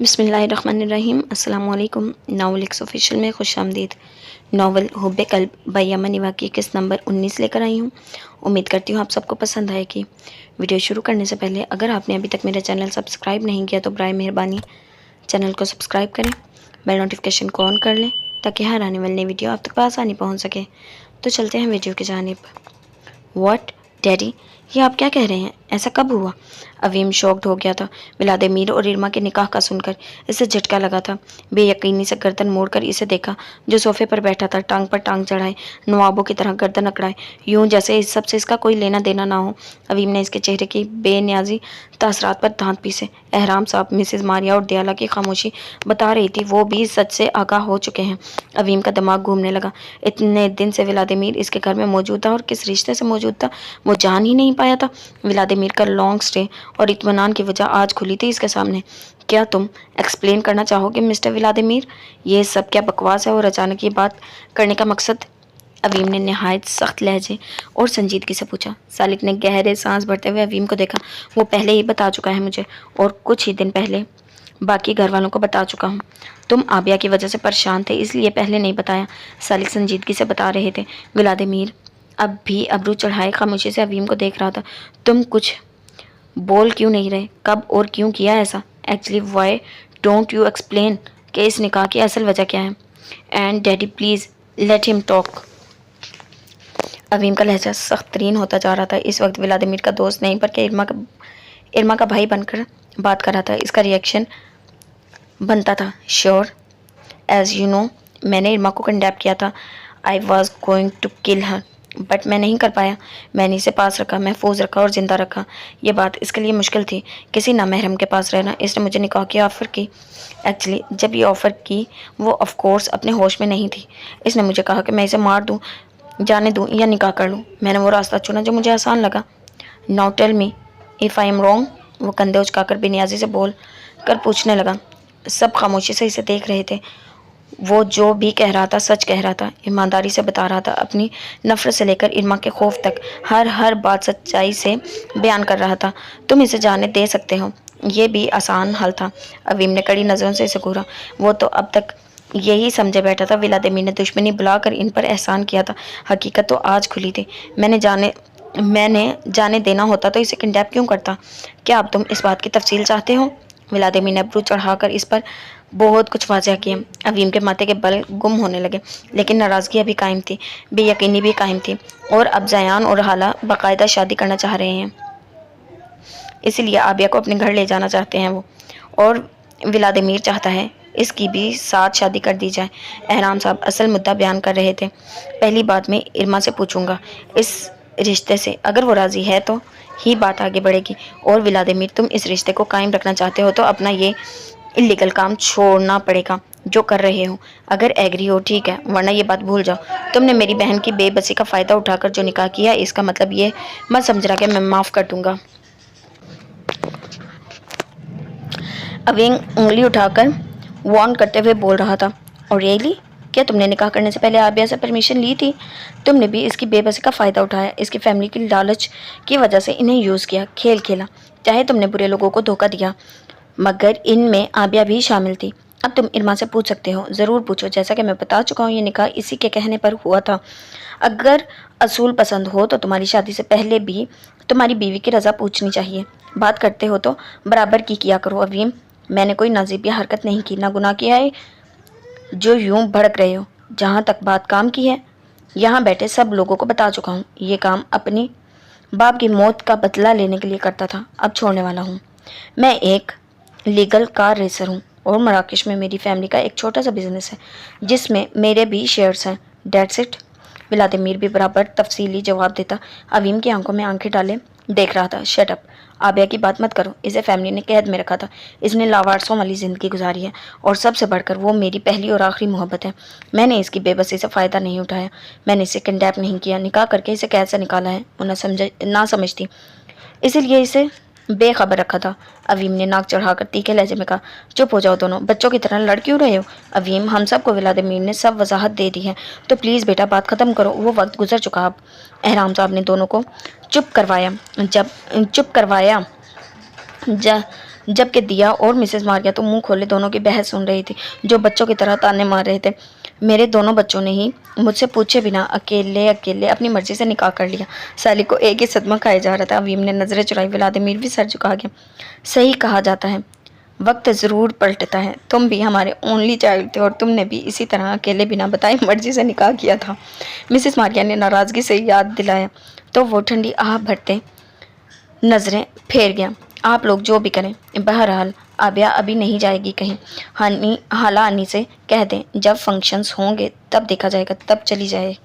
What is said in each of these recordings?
बिस्मिल्लाहिर्रहमानिर्रहीम अस्सलाम वालेकुम। नावल एक्स ऑफिशियल में खुश आमदीद। नावल हुब्बे कल्ब बाय यमन निवा की किस्त नंबर 19 लेकर आई हूँ। उम्मीद करती हूँ आप सबको पसंद आएगी। वीडियो शुरू करने से पहले अगर आपने अभी तक मेरा चैनल सब्सक्राइब नहीं किया तो बराए मेहरबानी चैनल को सब्सक्राइब करें, बेल नोटिफिकेशन को ऑन कर लें ताकि हर आने वाली वीडियो आप तक आसानी पहुँच सके। तो चलते हैं वीडियो की जानिब। व्हाट डैडी, ये आप क्या कह रहे हैं? ऐसा कब हुआ? अवीम शॉक्ड हो गया था। व्लादिमीर और इरमा के निकाह का सुनकर इसे झटका लगा था। बेयकीनी से गर्दन मोड़कर इसे देखा जो सोफे पर बैठा था, टांग पर टांग चढ़ाए, नवाबों की तरह गर्दन अकड़ाए, यूं जैसे इस सब से इसका कोई लेना देना ना हो। अवीम ने इसके चेहरे की बेनियाजी तासरात पर दांत पीसे। एहराम साहब, मिसेज मारिया और दयाला की खामोशी बता रही थी वो भी सच से आगाह हो चुके हैं। अवीम का दिमाग घूमने लगा। इतने दिन से व्लादिमीर इसके घर में मौजूद था और किस रिश्ते से मौजूद था वो जान ही नहीं पाया था। व्लादिमीर का लॉन्ग स्टे और इत्मीनान की वजह आज खुली थी इसके सामने। क्या तुम एक्सप्लेन करना चाहोगे मिस्टर व्लादिमीर? ये सब क्या बकवास है और अचानक ये बात करने का मकसद? अवीम ने नहायत सख्त लहजे और संजीदगी से पूछा। सालिक ने गहरे सांस भरते हुए अवीम को देखा। वो पहले ही बता चुका है मुझे और कुछ ही दिन पहले बाकी घर वालों को बता चुका हूँ। तुम आबिया की वजह से परेशान थे इसलिए पहले नहीं बताया। सालिक संजीदगी से बता रहे थे। व्लादिमीर अब भी अबरू चढ़ाए खामोशी से अवीम को देख रहा था। तुम कुछ बोल क्यों नहीं रहे? कब और क्यों किया ऐसा? Actually why don't you explain कि इस निकाह की असल वजह क्या है? And daddy please let him talk. Aveem का लहजा सख्त तरीन होता जा रहा था। इस वक्त व्लादिमीर का दोस्त नहीं बल्कि इरमा का भाई बनकर बात कर रहा था। इसका रिएक्शन बनता था। श्योर, एज यू नो मैंने इरमा को कंडेप्ट किया था। I was going to kill her but मैं नहीं कर पाया। मैंने इसे पास रखा, महफूज रखा और ज़िंदा रखा। ये बात इसके लिए मुश्किल थी, किसी नामहरम के पास रहना। इसने मुझे निकाह की ऑफ़र की। एक्चुअली जब ये ऑफ़र की वो ऑफ कोर्स अपने होश में नहीं थी। इसने मुझे कहा कि मैं इसे मार दूँ, जाने दूँ या निकाह कर लूँ। मैंने वो रास्ता चुना जो मुझे आसान लगा। Now tell me if I am wrong. वो कंधे उचकाकर बेनियाजी से बोल कर पूछने लगा। सब खामोशी से इसे देख रहे थे। वो जो भी कह रहा था सच कह रहा था, ईमानदारी से बता रहा था। अपनी नफरत से लेकर इरमा के खौफ तक हर बात सच्चाई से बयान कर रहा था। तुम इसे जाने दे सकते हो, ये भी आसान हल था। अवीम ने कड़ी नज़रों से इसे घूरा। वो तो अब तक यही समझे बैठा था व्लादिमीर ने दुश्मनी बुलाकर इन पर एहसान किया था। हकीकत तो आज खुली थी। मैंने जाने देना होता तो इसे किडनैप क्यों करता? क्या अब तुम इस बात की तफसील चाहते हो? व्लादिमीर ने अब्रू चढ़ाकर इस पर बहुत कुछ वाज़ह किया। अवीम के माथे के बल गुम होने लगे, लेकिन नाराज़गी अभी कायम थी, बेयकीनी भी कायम थी। और अब जयान और हाला बाकायदा शादी करना चाह रहे हैं, इसीलिए आबिया को अपने घर ले जाना चाहते हैं वो। और व्लादिमीर चाहता है इसकी भी साथ शादी कर दी जाए। एहराम साहब असल मुद्दा बयान कर रहे थे। पहली बात मैं इरमा से पूछूंगा इस रिश्ते से, अगर वो राज़ी है तो ही बात आगे बढ़ेगी। और व्लादिमीर तुम इस रिश्ते को कायम रखना चाहते हो तो अपना ये इलीगल काम छोड़ना पड़ेगा जो कर रहे हो। अगर एग्री हो ठीक है, वरना ये बात भूल जाओ। तुमने मेरी बहन की बेबसी का फ़ायदा उठाकर जो निकाह किया, इसका मतलब ये मत समझ रहा कि मैं माफ़ कर दूंगा। अवीम उंगली उठाकर वार्न करते हुए बोल रहा था। और रियली, क्या तुमने निकाह करने से पहले आबिया से परमिशन ली थी? तुमने भी इसकी बेबसी का फ़ायदा उठाया, इसकी फैमिली की लालच की वजह से इन्हें यूज़ किया, खेल खेला। चाहे तुमने बुरे लोगों को धोखा दिया, मगर इनमें आबिया भी शामिल थी। अब तुम इरमा से पूछ सकते हो, ज़रूर पूछो। जैसा कि मैं बता चुका हूँ, ये निकाह इसी के कहने पर हुआ था। अगर असूल पसंद हो तो तुम्हारी शादी से पहले भी तुम्हारी बीवी की रज़ा पूछनी चाहिए। बात करते हो तो बराबर की किया करो। अवीम, मैंने कोई नाजीबिया हरकत नहीं की, ना गुनाह किया है जो यूं भड़क रहे हो। जहाँ तक बात काम की है, यहाँ बैठे सब लोगों को बता चुका हूँ। ये काम अपनी बाप की मौत का बदला लेने के लिए करता था, अब छोड़ने वाला हूँ। मैं एक लीगल कार रेसर हूँ और मराकश में मेरी फैमिली का एक छोटा सा बिजनेस है जिसमें मेरे भी शेयर्स हैं। That's it. व्लादिमीर भी बराबर तफसीली जवाब देता। अवीम की आंखों में आंखें डाले देख रहा था। शट अप, आबिया की बात मत करो। इसे फैमिली ने कैद में रखा था। इसने लावारसों वाली ज़िंदगी गुजारी है और सबसे बढ़कर वो मेरी पहली और आखिरी मोहब्बत है। मैंने इसकी बेबसी से फ़ायदा नहीं उठाया, मैंने इसे किडनैप नहीं किया। निकाह करके इसे कैद से निकाला है वो ना समझती, इसीलिए इसे बेखबर रखा था। अवीम ने नाक चढ़ाकर तीखे लहजे में कहा। चुप हो जाओ दोनों, बच्चों की तरह लड़ क्यों रहे हो? अवीम, हम सबको व्लादिमीर ने सब वजाहत दे दी है, तो प्लीज़ बेटा बात ख़त्म करो, वो वक्त गुजर चुका। अब एहराम साहब ने दोनों को चुप करवाया। जबकि दिया और मिसेस मारिया तो मुंह खोले दोनों की बहस सुन रही थी, जो बच्चों की तरह ताने मार रहे थे। मेरे दोनों बच्चों ने ही मुझसे पूछे बिना अकेले अकेले अपनी मर्जी से निकाह कर लिया। साली को एक ही सदमा खाया जा रहा था। अवीम ने नजरें चुराई। व्लादिमीर भी सर झुका गया। सही कहा जाता है, वक्त ज़रूर पलटता है। तुम भी हमारे ओनली चाइल्ड थे और तुमने भी इसी तरह अकेले बिना बताए मर्जी से निकाह किया था। मिसेस मारिया ने नाराज़गी से याद दिलाया तो वो ठंडी आह भरते नज़रें फेर गया। आप लोग जो भी करें, बहरहाल आबिया अभी नहीं जाएगी कहीं। हाला अन्नी से कह दें जब फंक्शंस होंगे तब देखा जाएगा, तब चली जाए।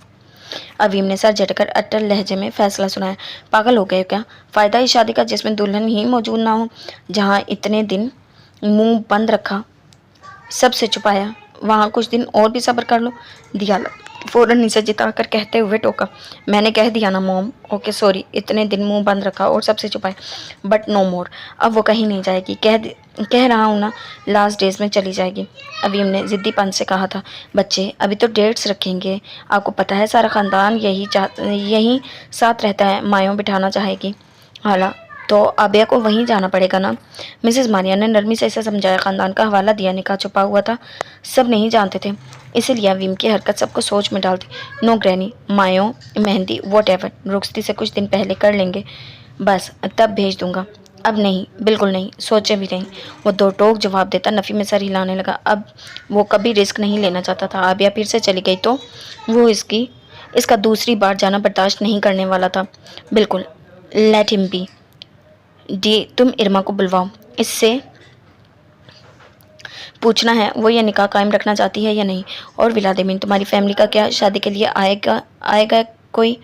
अवीम ने सर झटकर अटल लहजे में फैसला सुनाया। पागल हो गए क्या? फ़ायदा इस शादी का जिसमें दुल्हन ही मौजूद ना हो। जहाँ इतने दिन मुंह बंद रखा, सबसे छुपाया, वहाँ कुछ दिन और भी सब्र कर लो। दिया फ़ौरन नीचे जिताकर कहते हुए टोका। मैंने कह दिया ना मॉम। ओके सॉरी, इतने दिन मुंह बंद रखा और सबसे छुपाया, बट नो मोर। अब वो कहीं नहीं जाएगी। कह रहा हूँ ना, लास्ट डेज में चली जाएगी। अवीम ने ज़िद्दीपन से कहा था। बच्चे अभी तो डेट्स रखेंगे। आपको पता है सारा ख़ानदान यही साथ रहता है। मायों बिठाना चाहेगी हाला तो आबिया को वहीं जाना पड़ेगा ना। मिसेस मारिया ने नरमी से इसे समझाया। ख़ानदान का हवाला दिया। निकाह छुपा हुआ था, सब नहीं जानते थे, इसीलिए अवीम की हरकत सबको सोच में डालती। नो ग्रैनी, मायों, मेहंदी, वॉट एवर रुखसती से कुछ दिन पहले कर लेंगे, बस तब भेज दूंगा। अब नहीं, बिल्कुल नहीं, सोचे भी नहीं। वो दो टोक जवाब देता नफ़ी में सर हिलाने लगा। अब वो कभी रिस्क नहीं लेना चाहता था। आबिया फिर से चली गई तो वो इसका दूसरी बार जाना बर्दाश्त नहीं करने वाला था। बिल्कुल, लेट हिम बी। डी, तुम इरमा को बुलवाओ, इससे पूछना है वो ये निकाह कायम रखना चाहती है या नहीं। और व्लादिमीर, तुम्हारी फैमिली का क्या? शादी के लिए आएगा कोई?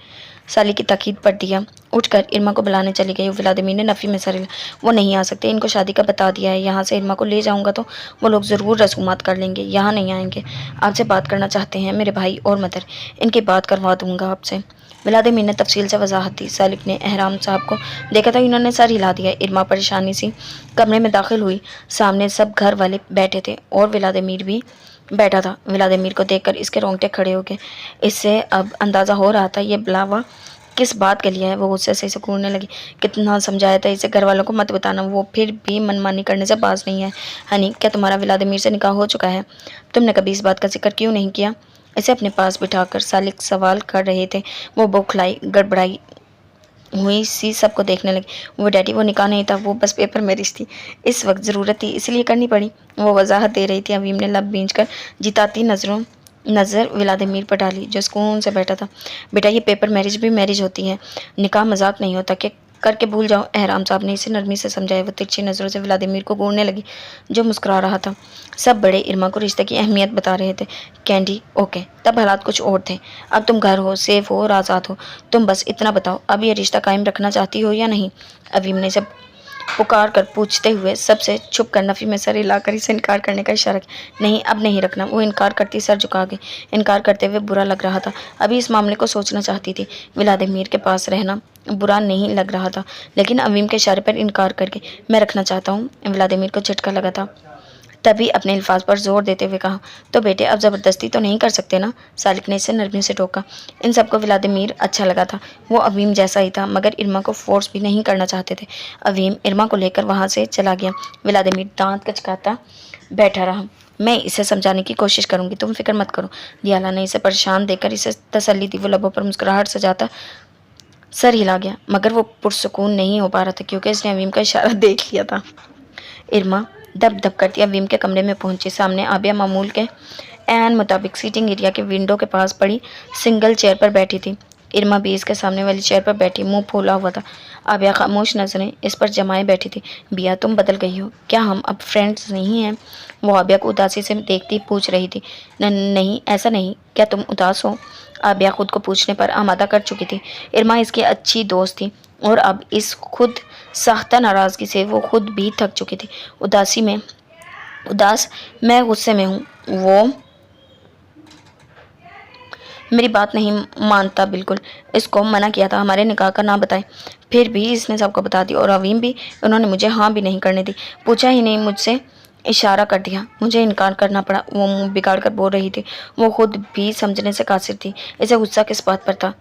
साली की ताकीद पड़ दिया। उठकर इरमा को बुलाने चली गई। व्लादिमीर ने नफ़ी में सर हिलाया। वो नहीं आ सकते, इनको शादी का बता दिया है। यहाँ से इरमा को ले जाऊँगा तो वो लोग ज़रूर रसूमात कर लेंगे, यहाँ नहीं आएंगे। आपसे बात करना चाहते हैं मेरे भाई और मदर, इनकी बात करवा दूँगा आपसे। व्लादिमीर ने तफसील से वजाहत दी। सालिक ने एहराम साहब को देखा था, इन्होंने सर हिला दिया। इरमा परेशानी सी कमरे में दाखिल हुई। सामने सब घर वाले बैठे थे और व्लादिमीर भी बैठा था। व्लादिमीर को देखकर इसके रोंगटे खड़े हो गए। इससे अब अंदाज़ा हो रहा था ये बुलावा किस बात के लिए है। वो गुस्से से इसे कूटने लगी। कितना समझाया था इसे घर वालों को मत बताना, वो फिर भी मनमानी करने से बाज नहीं है। हनी, क्या तुम्हारा व्लादिमीर से निकाह हो चुका है? तुमने कभी इस बात का जिक्र क्यों नहीं किया? इसे अपने पास बिठाकर सालिक सवाल कर रहे थे। वो बौखलाई गड़बड़ाई हुई सी सबको देखने लगी। वो डैडी, वो निकाह नहीं था, वो बस पेपर मैरिज थी। इस वक्त ज़रूरत थी इसलिए करनी पड़ी, वो वजाहत दे रही थी। अवीम ने लब भींच कर जिताती नज़र व्लादिमीर पर डाली, जो सुकून से बैठा था। बेटा, ये पेपर मैरिज भी मैरिज होती है, निकाह मजाक नहीं होता कि करके भूल जाओ। एहराम साहब ने इसे नरमी से समझाया। वो तिरछी नज़रों से व्लादिमीर को घूरने लगी, जो मुस्कुरा रहा था। सब बड़े इरमा को रिश्ते की अहमियत बता रहे थे। कैंडी, ओके, तब हालात कुछ और थे। अब तुम घर हो, सेफ हो और आज़ाद हो। तुम बस इतना बताओ, अब ये रिश्ता कायम रखना चाहती हो या नहीं? अवीम ने जब पुकार कर पूछते हुए सबसे छुप कर नफ़ी में सर हिलाकर इसे इनकार करने का इशारा किया। नहीं, अब नहीं रखना। वो इनकार करती सर झुका गई। इनकार करते हुए बुरा लग रहा था। अभी इस मामले को सोचना चाहती थी। व्लादिमीर के पास रहना बुरा नहीं लग रहा था, लेकिन अवीम के इशारे पर इनकार करके मैं रखना चाहता हूँ। व्लादिमीर को झटका लगा था, तभी अपने अल्फाज पर जोर देते हुए कहा, तो बेटे अब ज़बरदस्ती तो नहीं कर सकते ना। सालिक ने इसे नरमी से टोका। इन सबको व्लादिमीर अच्छा लगा था। वो अवीम जैसा ही था, मगर इरमा को फोर्स भी नहीं करना चाहते थे। अवीम इरमा को लेकर वहाँ से चला गया। व्लादिमीर दांत कचकाता बैठा रहा। मैं इसे समझाने की कोशिश करूँगी, तुम फिक्र मत करो। दियाला ने इसे परेशान देकर इसे तसल्ली दी। वो लबों पर मुस्कुराहट सजाता सर हिला गया, मगर वो पुरसुकून नहीं हो पा रहा था क्योंकि इसने अवीम का इशारा देख लिया था। इरमा दब दब करती अवीम के कमरे में पहुंची। सामने आबिया मामूल के एन मुताबिक सीटिंग एरिया के विंडो के पास पड़ी सिंगल चेयर पर बैठी थी। इरमा भी इसके सामने वाली चेयर पर बैठी मुंह फूला हुआ था। आबिया खामोश नजरें इस पर जमाए बैठी थी। बिया, तुम बदल गई हो क्या? हम अब फ्रेंड्स नहीं हैं? वो आबिया को उदासी से देखती पूछ रही थी। नहीं, ऐसा नहीं। क्या तुम उदास हो? आबिया खुद को पूछने पर आमादा कर चुकी थी। इरमा इसकी अच्छी दोस्त थी और अब इस खुद साख्ता नाराज़गी से वो खुद भी थक चुकी थी। उदास, मैं गुस्से में हूँ। वो मेरी बात नहीं मानता बिल्कुल। इसको मना किया था हमारे निकाह का ना बताए, फिर भी इसने सबको बता दी। और अवीम भी, उन्होंने मुझे हाँ भी नहीं करने दी, पूछा ही नहीं, मुझसे इशारा कर दिया, मुझे इनकार करना पड़ा। वो मुंह बिगाड़ कर बोल रही थी। वो खुद भी समझने से कासिर थी। इसे गुस्सा किस बात पर था?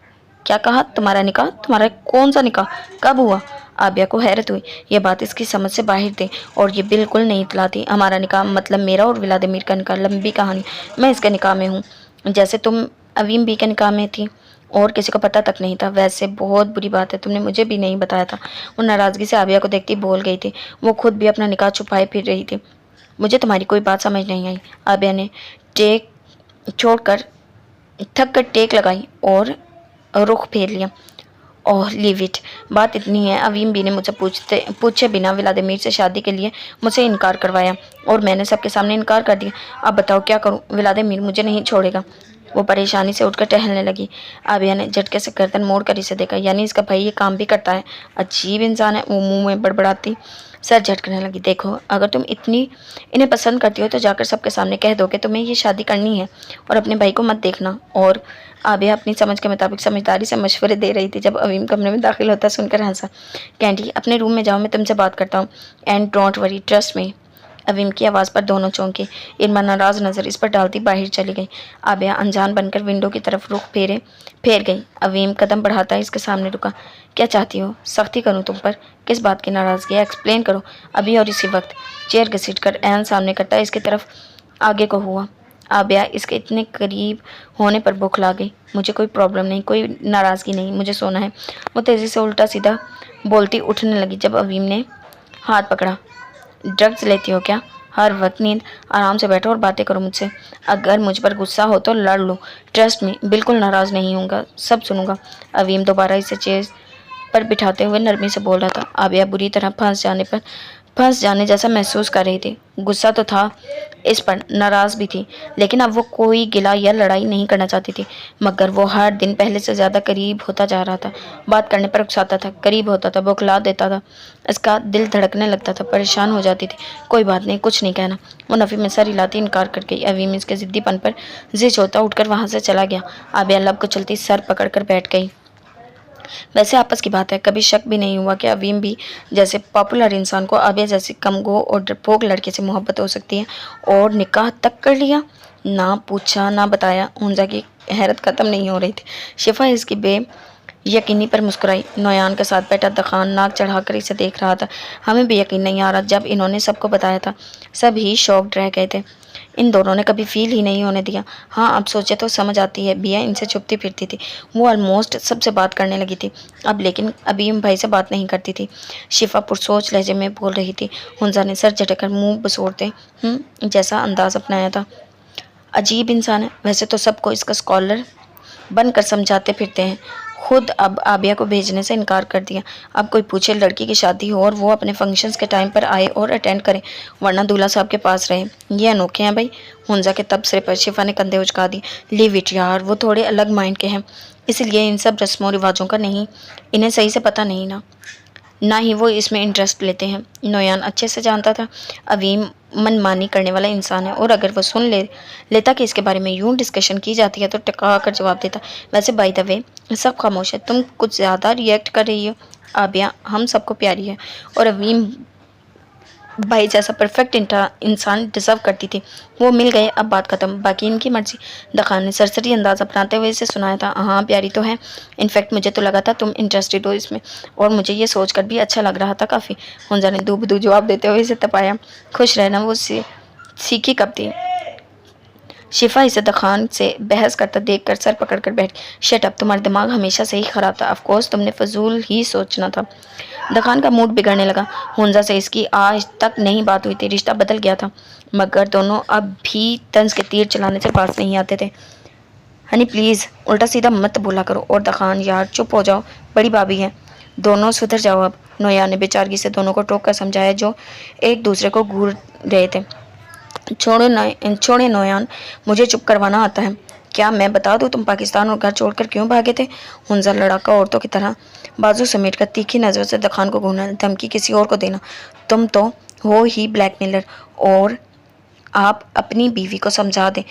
क्या कहा? तुम्हारा निकाह? तुम्हारा कौन सा निकाह? कब हुआ? आबिया को हैरत हुई, यह बात इसकी समझ से बाहर थी और ये बिल्कुल नहीं इतलाती। हमारा निकाह मतलब मेरा और व्लादिमीर का निकाह, लंबी कहानी, मैं इसके निकाह में हूँ, जैसे तुम अवीम बी के निकाह में थी और किसी को पता तक नहीं था। वैसे बहुत बुरी बात है, तुमने मुझे भी नहीं बताया था। वो नाराज़गी से आबिया को देखती बोल गई थी। वो खुद भी अपना निकाह छुपाए फिर रही थी। मुझे तुम्हारी कोई बात समझ नहीं आई। आबिया ने टेक छोड़कर थक कर टेक लगाई और रुख फेर लिया। ओह लीव इट, बात इतनी है, अवीम बी ने मुझसे पूछे बिना व्लादिमीर से शादी के लिए मुझसे इनकार करवाया और मैंने सबके सामने इनकार कर दिया। अब बताओ क्या करूं, व्लादिमीर मुझे नहीं छोड़ेगा। वो परेशानी से उठकर टहलने लगी। आबिया ने झटके से गर्दन मोड़ कर इसे देखा, यानी इसका भाई ये काम भी करता है, अजीब इंसान है। वो मुंह में बड़बड़ाती सर झटकने लगी। देखो, अगर तुम इतनी इन्हें पसंद करती हो तो जाकर सबके सामने कह दो कि तुम्हें ये शादी करनी है और अपने भाई को मत देखना। और आबिया अपनी समझ के मुताबिक समझदारी से मशवरे दे रही थी जब अवीम कमरे में दाखिल होता सुनकर हंसा। कैंडी, अपने रूम में जाओ, मैं तुमसे बात करता हूँ। And don't worry, trust me. Aveem की आवाज़ पर दोनों चौंके। इरमा नाराज़ नज़र इस पर डालती बाहर चली गई। आबिया अनजान बनकर विंडो की तरफ रुख फेर गई। अवीम कदम बढ़ाता इसके सामने रुका। क्या चाहती हो, सख्ती करूं तुम पर? किस बात की नाराज़गी है, एक्सप्लेन करो अभी और इसी वक्त। चेयर घसीट कर एन सामने करता इसकी तरफ आगे को हुआ। आबिया इसके इतने करीब होने पर बौखला गई। मुझे कोई प्रॉब्लम नहीं, कोई नाराज़गी नहीं, मुझे सोना है। वो तेज़ी से उल्टा सीधा बोलती उठने लगी जब अवीम ने हाथ पकड़ा। ड्रग्स लेती हो क्या? हर वक्त नींद, आराम से बैठो और बातें करो मुझसे। अगर मुझ पर गुस्सा हो तो लड़ लो, ट्रस्ट में बिल्कुल नाराज़ नहीं होऊंगा, सब सुनूंगा। अवीम दोबारा इसे चेयर पर बिठाते हुए नरमी से बोल रहा था। आबिया बुरी तरह फंस जाने जैसा महसूस कर रही थी। गुस्सा तो था इस पर, नाराज़ भी थी, लेकिन अब वो कोई गिला या लड़ाई नहीं करना चाहती थी। मगर वो हर दिन पहले से ज़्यादा करीब होता जा रहा था। बात करने पर उकसाता था, करीब होता था, बौखला देता था। इसका दिल धड़कने लगता था, परेशान हो जाती थी। कोई बात नहीं, कुछ नहीं कहना। वो नफ़ी में सर हिलाती इनकार कर गई। अवीम इसके ज़िद्दीपन पर जिद होता उठकर वहाँ से चला गया। आबिया लब को चलती सर पकड़ कर बैठ गई। वैसे आपस की बात है, कभी शक भी नहीं हुआ कि अवीम भी जैसे पॉपुलर इंसान को आबिया जैसी कमगो और डरपोक लड़के से मोहब्बत हो सकती है। और निकाह तक कर लिया, ना पूछा ना बताया। हुंजा की हैरत ख़त्म नहीं हो रही थी। शिफा इसकी यकीनी पर मुस्कुराई। नोयान के साथ बैठा दखान नाक चढ़ाकर इसे देख रहा था। हमें भी यकीन नहीं आ रहा जब इन्होंने सबको बताया था। सब ही शॉक्ड रह गए थे। इन दोनों ने कभी फील ही नहीं होने दिया। हाँ, अब सोचे तो समझ आती है। बिया इनसे छुपती फिरती थी, वो ऑलमोस्ट सबसे बात करने लगी थी अब, लेकिन अभी भाई से बात नहीं करती थी। शिफा पुरसोच लहजे में बोल रही थी। हुंजा ने सर झटकर मुंह बसोड़ते जैसा अंदाज अपनाया था। अजीब इंसान है, वैसे तो सबको इसका स्कॉलर बनकर समझाते फिरते हैं। खुद अब आबिया को भेजने से इनकार कर दिया। अब कोई पूछे लड़की की शादी हो और वो अपने फंक्शंस के टाइम पर आए और अटेंड करे, वरना दूल्हा साहब के पास रहे। ये अनोखे हैं भाई। हुंजा के तबसरे पर शिफा ने कंधे उचका दिए। लीव इट यार, वो थोड़े अलग माइंड के हैं, इसलिए इन सब रस्मों रिवाजों का नहीं, इन्हें सही से पता नहीं ना ही वो इसमें इंटरेस्ट लेते हैं। नोयान अच्छे से जानता था अवीम मनमानी करने वाला इंसान है, और अगर वो सुन लेता कि इसके बारे में यूं डिस्कशन की जाती है तो टका कर जवाब देता। वैसे बाय द वे, सब खामोश है, तुम कुछ ज़्यादा रिएक्ट कर रही हो। आबिया हम सबको प्यारी है और अवीम भाई जैसा परफेक्ट इंसान डिजर्व करती थी। वो मिल गए, अब बात खत्म, बाकी इनकी मर्जी। दखान ने सरसरी अंदाज अपनाते हुए इसे सुनाया था। हाँ प्यारी तो है, इनफैक्ट मुझे तो लगा था तुम इंटरेस्टेड हो इसमें, और मुझे ये सोचकर भी अच्छा लग रहा था काफ़ी। हुंजा ने दूबदू जवाब देते हुए इसे तपाया। खुश रहना, वो सीखी कब थी। शिफा इसे दखान से बहस करता देखकर सर पकड़कर बैठ। शट अप, तुम्हारा दिमाग हमेशा से ही खराब था। ऑफ कोर्स तुमने फजूल ही सोचना था। दखान का मूड बिगड़ने लगा। हुंजा से इसकी आज तक नहीं बात हुई थी, रिश्ता बदल गया था, मगर दोनों अब भी तंज के तीर चलाने से पास नहीं आते थे। हनी प्लीज़ उल्टा सीधा मत बोला करो। और दखान यार चुप हो जाओ, बड़ी भाभी है, दोनों सुधर जाओ अब। नोया ने बेचारगी से दोनों को टोक कर समझाया जो एक दूसरे को घूर रहे थे। छोड़े नोयान, मुझे चुप करवाना आता है। क्या मैं बता दूं तुम पाकिस्तान और घर छोड़कर क्यों भागे थे? हुंजा लड़ाका औरतों की तरह बाजू समेट कर तीखी नज़रों से दखान को घूरना, धमकी किसी और को देना। तुम तो हो ही ब्लैकमेलर, और आप अपनी बीवी को समझा दें,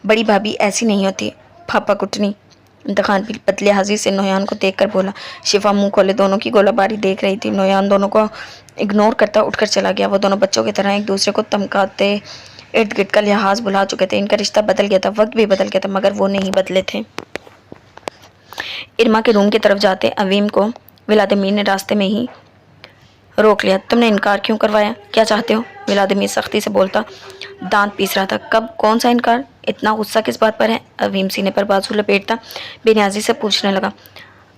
बड़ी भाभी ऐसी नहीं होती। पापा कुटनी। दखान भी पतले हाजिर से नोयान को देखकर बोला। शिफा मुंह खोले दोनों की गोलाबारी देख रही थी। नोयान दोनों को इग्नोर करता उठकर चला गया। वो दोनों बच्चों की तरह एक दूसरे को धमकाते इर्द गिर्द का लिहाज भुला चुके थे। इनका रिश्ता बदल गया था, वक्त भी बदल गया था, मगर वो नहीं बदले थे। इरमा के रूम की तरफ जाते अवीम को व्लादिमीर ने रास्ते में ही रोक लिया। तुमने इनकार क्यों करवाया? क्या चाहते हो? व्लादिमीर सख्ती से बोलता, दांत पीस रहा था। कब? कौन सा इनकार? इतना गुस्सा किस बात पर है? अवीम सीने पर बाजू लपेटता बेनियाजी से पूछने लगा।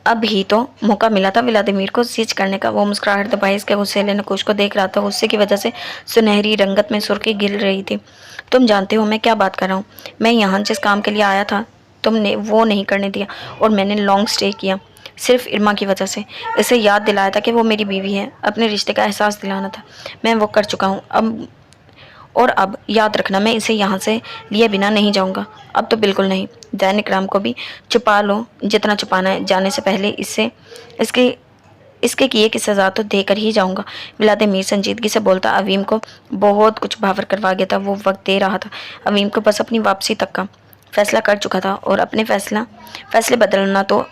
अब ही तो मौका मिला था व्लादिमीर को सीज करने का। वो मुस्कुराहट दबाई इसके गुस्सेले नकुश को देख रहा था। गुस्से की वजह से सुनहरी रंगत में सुर्खी गिर रही थी। तुम जानते हो मैं क्या बात कर रहा हूँ? मैं यहाँ जिस काम के लिए आया था तुमने वो नहीं करने दिया और मैंने लॉन्ग स्टे किया सिर्फ इरमा की वजह से। इसे याद दिलाया था कि वो मेरी बीवी है। अपने रिश्ते का एहसास दिलाना था। मैं वो कर चुका हूँ। अब याद रखना, मैं इसे यहाँ से लिए बिना नहीं जाऊँगा। अब तो बिल्कुल नहीं। दैनिक राम को भी छुपा लो जितना छुपाना है। जाने से पहले इसके इसके किए की सज़ा तो देकर ही जाऊँगा। व्लादिमीर संजीदगी से बोलता। अवीम को बहुत कुछ भावर करवा गया था। वो वक्त दे रहा था अवीम को बस अपनी वापसी तक का। फैसला कर चुका था और अपने फैसले बदलना तो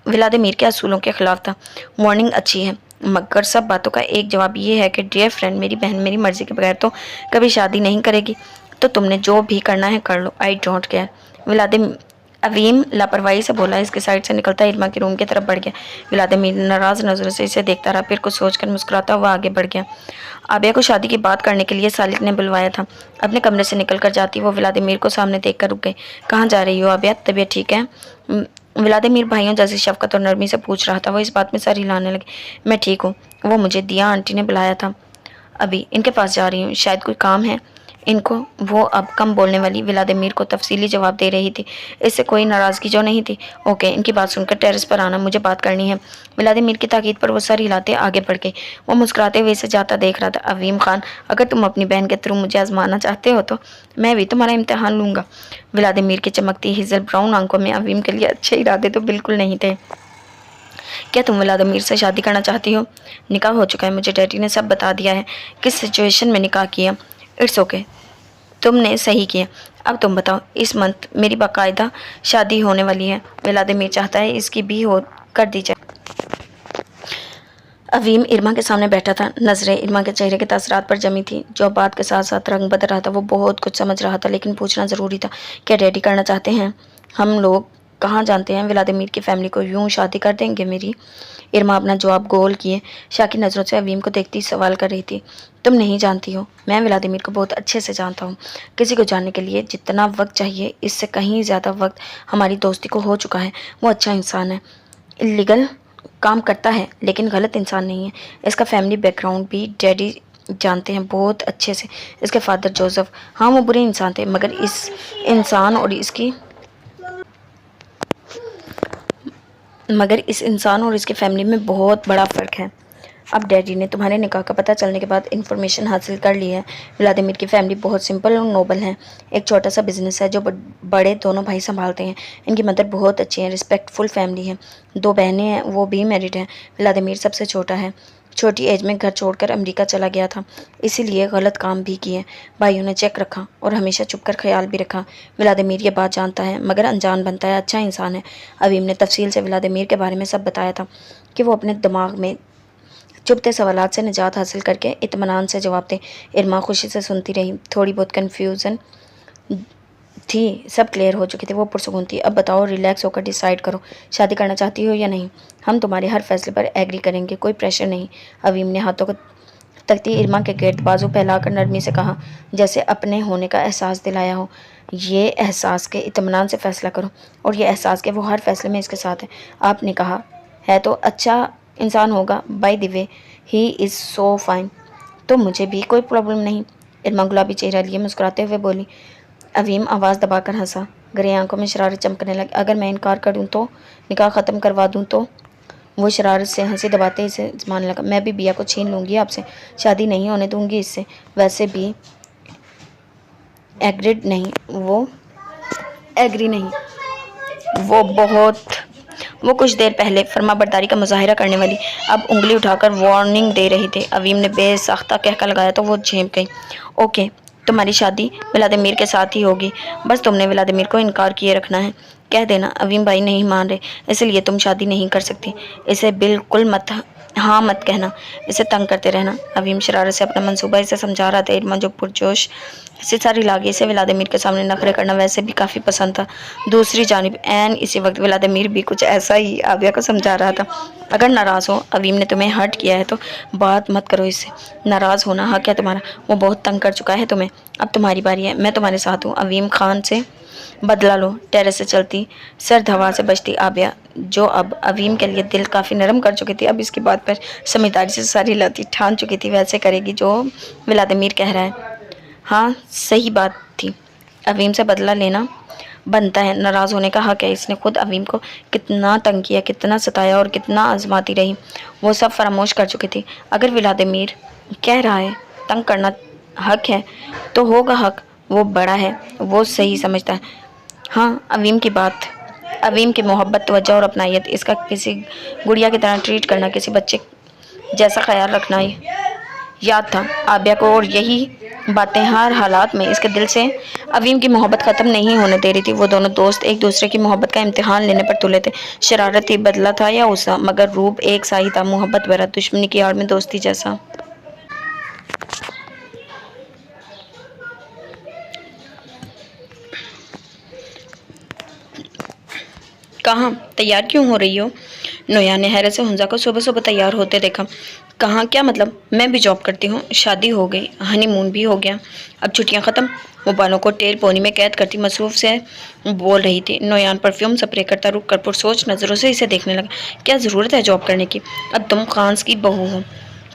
व्लादिमीर के असूलों के खिलाफ था। वार्निंग अच्छी है मगर सब बातों का एक जवाब ये है कि डियर फ्रेंड, मेरी बहन मेरी मर्जी के बगैर तो कभी शादी नहीं करेगी। तो तुमने जो भी करना है कर लो, आई डोंट केयर। व्लादिमीर अवीम लापरवाही से बोला। इसके साइड से निकलता इरमा के रूम की तरफ बढ़ गया। व्लादिमीर नाराज नजरों से इसे देखता रहा, फिर कुछ सोचकर मुस्कुराता हुआ आगे बढ़ गया। आबिया को शादी की बात करने के लिए सालिक ने बुलवाया था। अपने कमरे से निकल कर जाती वो व्लादिमीर को सामने देखकर रुक गई। कहाँ जा रही हो आबिया? तबीयत ठीक है? व्लादिमीर भाइयों जैसी शफकत और नरमी से पूछ रहा था। वो इस बात में सर हिलाने लगे। मैं ठीक हूँ, वो मुझे दिया आंटी ने बुलाया था, अभी इनके पास जा रही हूँ, शायद कोई काम है इनको। वो अब कम बोलने वाली व्लादिमीर को तफसीली जवाब दे रही थी। इससे कोई नाराज़गी जो नहीं थी। ओके, इनकी बात सुनकर टेरेस पर आना, मुझे बात करनी है। व्लादिमीर की ताकीद पर वो सर हिलाते आगे बढ़ गई। वो मुस्कुराते हुए इसे जाता देख रहा था। अवीम खान, अगर तुम अपनी बहन के थ्रू मुझे आजमाना चाहते हो तो मैं भी तुम्हारा इम्तिहान लूँगा। व्लादिमीर की चमकती हिजल ब्राउन आंखों में अवीम के लिए अच्छे इरादे तो बिल्कुल नहीं थे। क्या तुम व्लादिमीर से शादी करना चाहती हो? निकाह हो चुका है, मुझे डैडी ने सब बता दिया है किस सिचुएशन में निकाह किया। इट्स ओके, तुमने सही किया। अब तुम बताओ, इस मंथ मेरी बाकायदा शादी होने वाली है। व्लादिमीर चाहता है इसकी भी हो कर दी जाए। अवीम इरमा के सामने बैठा था। नजरें इरमा के चेहरे के तासरात पर जमी थी। जो बात के साथ साथ रंग बदल रहा था। वो बहुत कुछ समझ रहा था लेकिन पूछना ज़रूरी था। क्या डैडी करना चाहते हैं? हम लोग कहाँ जानते हैं? व्लादिमीर की फैमिली को यूं शादी कर देंगे मेरी? इरमा अपना जवाब गोल किए शाकी नज़रों से अवीम को देखती सवाल कर रही थी। तुम नहीं जानती हो, मैं व्लादिमीर को बहुत अच्छे से जानता हूँ। किसी को जानने के लिए जितना वक्त चाहिए इससे कहीं ज़्यादा वक्त हमारी दोस्ती को हो चुका है। वो अच्छा इंसान है, इलीगल काम करता है लेकिन गलत इंसान नहीं है। इसका फैमिली बैकग्राउंड भी डैडी जानते हैं बहुत अच्छे से। इसके फादर जोसेफ, हाँ वो बुरे इंसान थे मगर इस इंसान और इसके फैमिली में बहुत बड़ा फ़र्क है। अब डैडी ने तुम्हारे निकाह का पता चलने के बाद इन्फॉर्मेशन हासिल कर ली है। व्लादिमीर की फैमिली बहुत सिंपल और नोबल है। एक छोटा सा बिजनेस है जो बड़े दोनों भाई संभालते हैं। इनकी मदर बहुत अच्छी है, रिस्पेक्टफुल फैमिली है। 2 बहनें हैं, वो भी मैरिड हैं। व्लादिमीर सबसे छोटा है। छोटी एज में घर छोड़कर अमेरिका चला गया था, इसीलिए गलत काम भी किए। भाइयों ने चेक रखा और हमेशा चुप कर ख्याल भी रखा। व्लादिमीर ये बात जानता है मगर अनजान बनता है, अच्छा इंसान है। अवीम ने तफसील से व्लादिमीर के बारे में सब बताया था कि वो अपने दिमाग में चुभते सवालात से निजात हासिल करके इत्मीनान से जवाब दे। इरमा खुशी से सुनती रही। थोड़ी बहुत कन्फ्यूज़न थी, सब क्लियर हो चुकी थी। वो पुरसुकून थी। अब बताओ, रिलैक्स होकर डिसाइड करो, शादी करना चाहती हो या नहीं? हम तुम्हारे हर फैसले पर एग्री करेंगे, कोई प्रेशर नहीं। अवीम ने हाथों को तकती इरमा के गिर्द बाजू फैलाकर नरमी से कहा, जैसे अपने होने का एहसास दिलाया हो। ये एहसास के इत्मीनान से फैसला करो और ये एहसास के वो हर फैसले में इसके साथ है। आपने कहा है तो अच्छा इंसान होगा। By the way, he is so fine. तो मुझे भी कोई प्रॉब्लम नहीं। इरमा गुलाबी चेहरा लिए मुस्कुराते हुए बोली। अवीम आवाज़ दबाकर हंसा। ग्रे आंखों में शरारत चमकने लगी। अगर मैं इनकार करूं तो, निकाह ख़त्म करवा दूं तो? वो शरारत से हंसी दबाते इसे जमाने लगा। मैं भी बिया को छीन लूँगी आपसे, शादी नहीं होने दूंगी इससे। वैसे भी एग्रीड नहीं, वो एग्री नहीं। वो कुछ देर पहले फर्माबरदारी का मुजाहिरा करने वाली अब उंगली उठाकर वार्निंग दे रही थी। अवीम ने बेसाख्ता कहकर लगाया तो वो झेप गई। ओके, तुम्हारी शादी व्लादिमीर के साथ ही होगी, बस तुमने व्लादिमीर को इनकार किए रखना है। कह देना अवीम भाई नहीं मान रहे, इसलिए तुम शादी नहीं कर सकती। इसे बिल्कुल मत कहना, इसे तंग करते रहना। अवीम शरारत से अपना मंसूबा इसे समझा रहा था। इरमा जो पुरजोश से सारी लागी, इसे व्लादिमीर के सामने नखरे करना वैसे भी काफ़ी पसंद था। दूसरी जानिब इसी वक्त व्लादिमीर भी कुछ ऐसा ही आबिया को समझा रहा था। अगर नाराज़ हो, अवीम ने तुम्हें हर्ट किया है तो बात मत करो इससे। नाराज़ होना हक है तुम्हारा, वो बहुत तंग कर चुका है तुम्हें। अब तुम्हारी बारी है, मैं तुम्हारे साथ हूँ। अवीम खान से बदला लो। टेरेस से चलती सर्द हवा से बचती आबिया, जो अब अवीम के लिए दिल काफ़ी नरम कर चुकी थी, अब इसकी बात पर समझदारी से सारी लती ठान चुकी थी, वैसे करेगी जो व्लादिमीर कह रहा है। हाँ, सही बात थी। अवीम से बदला लेना बनता है, नाराज़ होने का हक है। इसने खुद अवीम को कितना तंग किया, कितना सताया और कितना आजमाती रही, वो सब फरामोश कर चुकी थी। अगर व्लादिमीर कह रहा है तंग करना हक है तो होगा हक। वो बड़ा है, वो सही समझता है। हाँ, अवीम की बात, अवीम की मोहब्बत, तवज्जो और अपनायत, इसका किसी गुड़िया की तरह ट्रीट करना, किसी बच्चे जैसा ख्याल रखना याद था आबिया को, और यही बातें हर हालात में इसके दिल से अवीम की मोहब्बत ख़त्म नहीं होने दे रही थी। वो दोनों दोस्त एक दूसरे की मोहब्बत का इम्तिहान लेने पर तुले थे। शरारती बदला था या गुस्सा, मगर रूप एक सा ही था, मोहब्बत भरा, दुश्मनी की आड़ में दोस्ती जैसा। कहाँ तैयार क्यों हो रही हो? नोया ने हैरत से हुंजा को सुबह सुबह तैयार होते देखा। कहाँ, क्या मतलब? मैं भी जॉब करती हूँ, शादी हो गई, हनीमून भी हो गया, अब छुट्टियाँ ख़त्म। वो बालों को टेल पोनी में कैद करती मसरूफ से बोल रही थी। नोयान परफ्यूम स्प्रे करता रुक कर पुरसोच नज़रों से इसे देखने लगा। क्या ज़रूरत है जॉब करने की? अब तुम खान्स की बहू हो,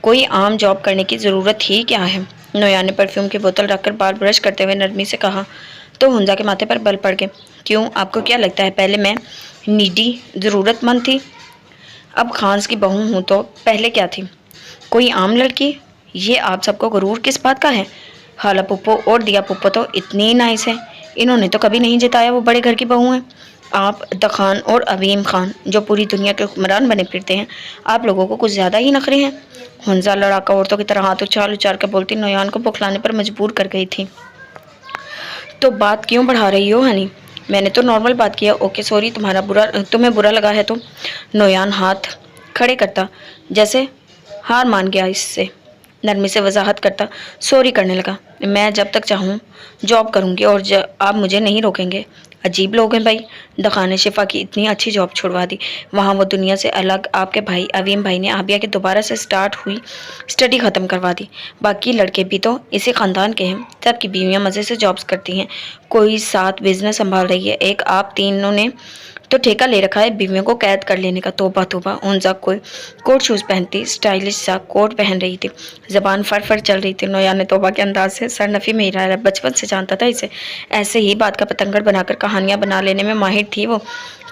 कोई आम जॉब करने की ज़रूरत ही क्या है? नोयान ने परफ्यूम की बोतल रखकर बाल ब्रश करते हुए नरमी से कहा। तो हुंजा के माथे पर बल पड़ गए। क्यों, आपको क्या लगता है पहले मैं नीडी ज़रूरतमंद थी? अब खान्स की बहू हूँ तो पहले क्या थी? कोई आम लड़की? ये आप सबको गुरूर किस बात का है? हाला पुप्पो और दिया पुप्पो तो इतनी नाइस है, इन्होंने तो कभी नहीं जताया वो बड़े घर की बहू हैं। आप द खान और अवीम खान जो पूरी दुनिया के हुक्मरान बने फिरते हैं, आप लोगों को कुछ ज़्यादा ही नखरे हैं। हुंजा लड़ाका औरतों की तरह हाथ उछाल उछाल कर बोलती नोयान को बौखलाने पर मजबूर कर गई थी। तो बात क्यों बढ़ा रही हो हनी? मैंने तो नॉर्मल बात किया। ओके सॉरी, तुम्हें बुरा लगा है तो? नोयान हाथ खड़े करता जैसे हार मान गया, इससे नरमी से वजाहत करता सॉरी करने लगा। मैं जब तक चाहूँ जॉब करूँगी और आप मुझे नहीं रोकेंगे। अजीब लोग हैं भाई। दखा ने शिफा की इतनी अच्छी जॉब छुड़वा दी, वहाँ वो दुनिया से अलग। आपके भाई अवीम भाई ने आबिया के दोबारा से स्टार्ट हुई स्टडी ख़त्म करवा दी। बाकी लड़के भी तो इसी ख़ानदान के हैं, सबकी बीवियाँ मज़े से जॉब्स करती हैं, कोई साथ बिजनेस संभाल रही है, एक आप तीनों ने तो ठेका ले रखा है बीवियों को कैद कर लेने का। तोबा तोबा। उनजा कोई कोट शूज़ पहनती, स्टाइलिश सा कोट पहन रही थी, ज़बान फड़ चल रही थी। नोया ने तोबा के अंदाज से सरनफी में हिलाया। बचपन से जानता था इसे, ऐसे ही बात का पतंगड़ बनाकर कहानियाँ बना लेने में माहिर थी वो।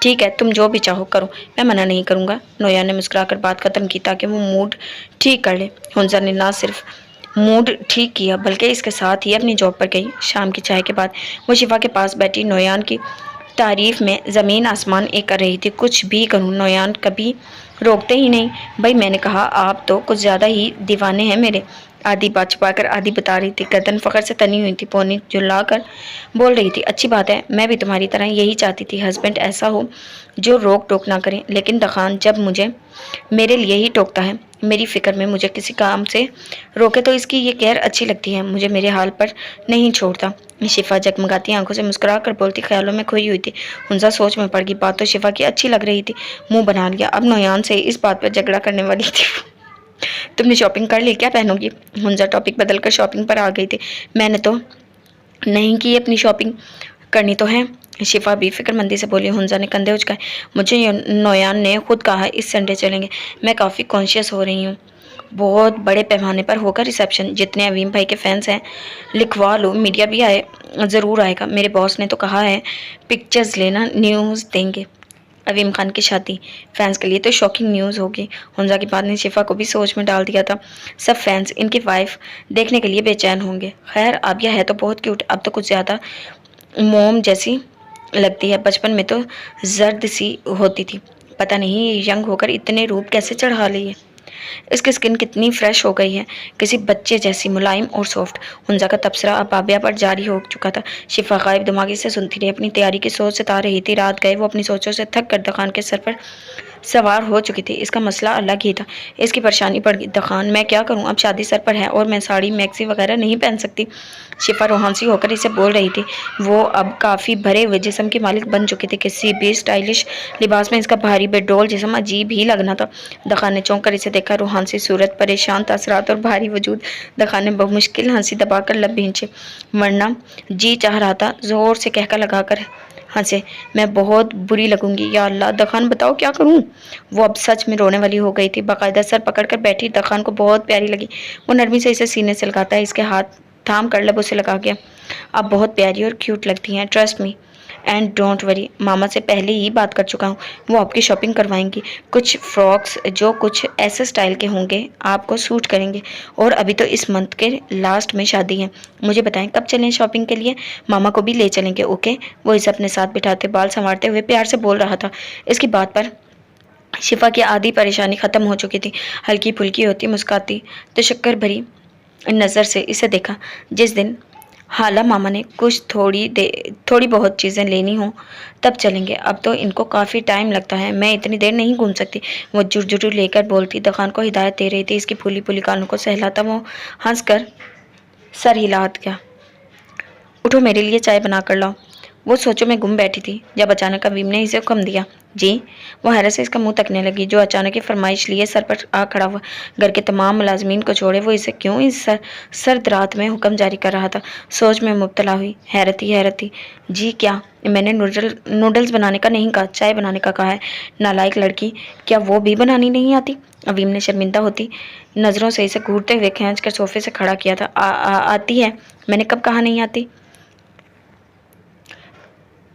ठीक है, तुम जो भी चाहो करो, मैं मना नहीं करूँगा। नोया ने मुस्कुराकर बात खत्म की ताकि वो मूड ठीक कर ले। हुंजा ने ना सिर्फ मूड ठीक किया बल्कि इसके साथ ही अपनी जॉब पर गई। शाम की चाय के बाद वो शिफा के पास बैठी नोयान की तारीफ में ज़मीन आसमान एक कर रही थी। कुछ भी करूँ, नोयान कभी रोकते ही नहीं। भाई मैंने कहा आप तो कुछ ज़्यादा ही दीवाने हैं मेरे। आधी बात छुपाकर आधी बता रही थी। गर्दन फ़ख्र से तनी हुई थी, पौनी झुला कर बोल रही थी। अच्छी बात है, मैं भी तुम्हारी तरह यही चाहती थी, हस्बैंड ऐसा हो जो रोक टोक ना करे। लेकिन दखान जब मुझे मेरे लिए ही टोकता है, मेरी फ़िक्र में मुझे किसी काम से रोके तो इसकी ये कहर अच्छी लगती है, मुझे मेरे हाल पर नहीं छोड़ता। शिफा जगमगाती आंखों से मुस्कुरा कर बोलती, ख्यालों में खोई हुई थी। हुंजा सोच में पड़ गई। बात तो शिफा की अच्छी लग रही थी, मुंह बना लिया। अब नोयान से इस बात पर झगड़ा करने वाली थी। तुमने शॉपिंग कर ली, क्या पहनोगी? हुंजा टॉपिक बदलकर शॉपिंग पर आ गई थी। मैंने तो नहीं की अपनी शॉपिंग, करनी तो है। शिफा भी फिक्रमंदी से बोली। हुंजा ने कंधे उचकाए। मुझे नोयान ने खुद कहा इस संडे चलेंगे। मैं काफ़ी कॉन्शियस हो रही हूँ। बहुत बड़े पैमाने पर होगा रिसेप्शन, जितने अवीम भाई के फैंस हैं लिखवा लो, मीडिया भी ज़रूर आएगा। मेरे बॉस ने तो कहा है पिक्चर्स लेना, न्यूज़ देंगे। अवीम खान की शादी फैंस के लिए तो शॉकिंग न्यूज़ होगी। हुंजा की बात ने शिफा को भी सोच में डाल दिया था। सब फैंस इनकी वाइफ देखने के लिए बेचैन होंगे। खैर आबिया है तो बहुत क्यूट, अब तो कुछ ज़्यादा मोम जैसी लगती है। बचपन में तो जर्द सी होती थी, पता नहीं ये यंग होकर इतने रूप कैसे चढ़ा ली है। इसकी स्किन कितनी फ्रेश हो गई है, किसी बच्चे जैसी मुलायम और सॉफ्ट। हुंजा का तबसरा अब आबिया पर जारी हो चुका था। शिफा गायब दिमागी से सुनती रही, अपनी तैयारी की सोच सता रही थी। रात गए वो अपनी सोचों से थक कर दखान के सर पर सवार हो चुकी थी। इसका मसला अलग ही था। इसकी परेशानी पड़ गई। दखान, मैं क्या करूं, अब शादी सर पर है और मैं साड़ी मैक्सी वगैरह नहीं पहन सकती। शिफा रोहानसी होकर इसे बोल रही थी। वो अब काफ़ी भरे हुए जिस्म की मालिक बन चुकी थी। किसी भी स्टाइलिश लिबास में इसका भारी बेडोल जिस्म अजीब ही लगना था। दखान ने चौंक कर इसे देखा। रोहानसी सूरत, परेशान तासरात और भारी वजूद। दखान ने बहुमुश्किल हंसी दबाकर लब भींचे, वरना जी चाह रहा था जोर से कहका लगाकर हंसे। मैं बहुत बुरी लगूंगी, या अल्लाह। दखान, बताओ क्या करूं। वो अब सच में रोने वाली हो गई थी। बाकायदा सर पकड़कर बैठी। दखान को बहुत प्यारी लगी। वो नरमी से इसे सीने से लगाता है, इसके हाथ थाम कर लब उसे लगा गया। आप बहुत प्यारी और क्यूट लगती हैं, trust me and don't worry. मामा से पहले ही बात कर चुका हूँ, वो आपकी शॉपिंग करवाएंगी। कुछ फ्रॉक्स जो कुछ ऐसे स्टाइल के होंगे आपको सूट करेंगे। और अभी तो इस मंथ के लास्ट में शादी है। मुझे बताएं कब चलें शॉपिंग के लिए। मामा को भी ले चलेंगे, ओके। वो इसे अपने साथ बिठाते बाल संवारते हुए प्यार से बोल रहा था। इसकी बात पर शिफा की आधी परेशानी खत्म हो चुकी थी। हल्की फुल्की होती मुस्काती तो शक्कर भरी नज़र से इसे देखा। जिस दिन हाला मामा ने कुछ थोड़ी बहुत चीज़ें लेनी हो तब चलेंगे, अब तो इनको काफ़ी टाइम लगता है, मैं इतनी देर नहीं घूम सकती। वो जुरजुरु लेकर बोलती। दखान को हिदायत दे रही थी। इसकी फूली फूली कानों को सहलाता वो हंसकर सर हिला गया। उठो, मेरे लिए चाय बना कर लाओ। वो सोचों में गुम बैठी थी जब अचानक अवीम ने इसे हुक्म दिया। जी। वो हैरत से इसका मुंह तकने लगी। जो अचानक ही फरमाइश लिए सर पर आ खड़ा हुआ। घर के तमाम मुलाजमीन को छोड़े वो इसे क्यों इस सर्द रात में हुक्म जारी कर रहा था। सोच में मुब्तला हुई। हैरत ही। जी क्या? मैंने नूडल्स बनाने का नहीं कहा, चाय बनाने का कहा है। नालायक लड़की, क्या वो भी बनानी नहीं आती? अवीम ने शर्मिंदा होती नज़रों से इसे घूरते हुए खींच कर सोफे से खड़ा किया था। आती है। मैंने कब कहा नहीं आती?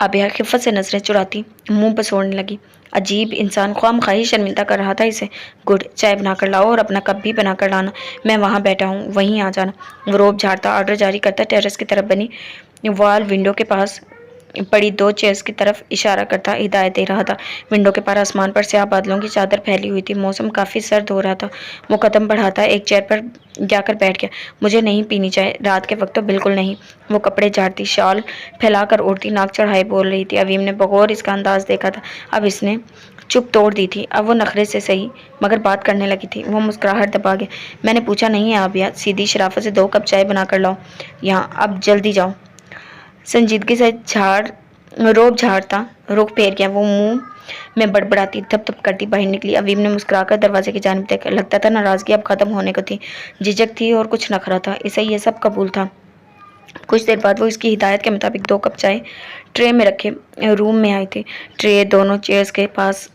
आबिया खिफ़्फ़त से नज़रें चुराती मुंह बसोड़ने लगी। अजीब इंसान, ख्वामख़ाही शर्मिंदा कर रहा था इसे। गुड, चाय बना कर लाओ और अपना कप भी बना कर लाना। मैं वहाँ बैठा हूँ, वहीं आ जाना। वो रोब झाड़ता ऑर्डर जारी करता टेरेस की तरफ बनी वॉल विंडो के पास पड़ी 2 चेयर्स की तरफ इशारा करता हिदायत दे रहा था। विंडो के पार आसमान पर स्याह बादलों की चादर फैली हुई थी। मौसम काफ़ी सर्द हो रहा था। वो कदम बढ़ाता एक चेयर पर जाकर बैठ गया। मुझे नहीं पीनी चाय, रात के वक्त तो बिल्कुल नहीं। वो कपड़े झाड़ती, शॉल फैलाकर ओढ़ती, नाक चढ़ाए बोल रही थी। अवीम ने बगौर इसका अंदाज देखा था। अब इसने चुप तोड़ दी थी। अब वो नखरे से सही मगर बात करने लगी थी। वो मुस्कुराहट दबा गया। मैंने पूछा नहीं है आबिया, सीधी शराफत से 2 कप चाय बना कर लाओ यहाँ, अब जल्दी जाओ। संजीदगी से रोब झाड़ता रुख फेर गया। वो मुंह में बड़बड़ाती थप थप करती बाहर निकली। अवीम ने मुस्कुराकर दरवाजे की जानिब देखा। लगता था नाराजगी अब खत्म होने को थी। झिझक थी और कुछ नखरा था। इसे ये सब कबूल था। कुछ देर बाद वो इसकी हिदायत के मुताबिक 2 कप चाय ट्रे में रखे रूम में आई थी। ट्रे दोनों चेयर्स के पास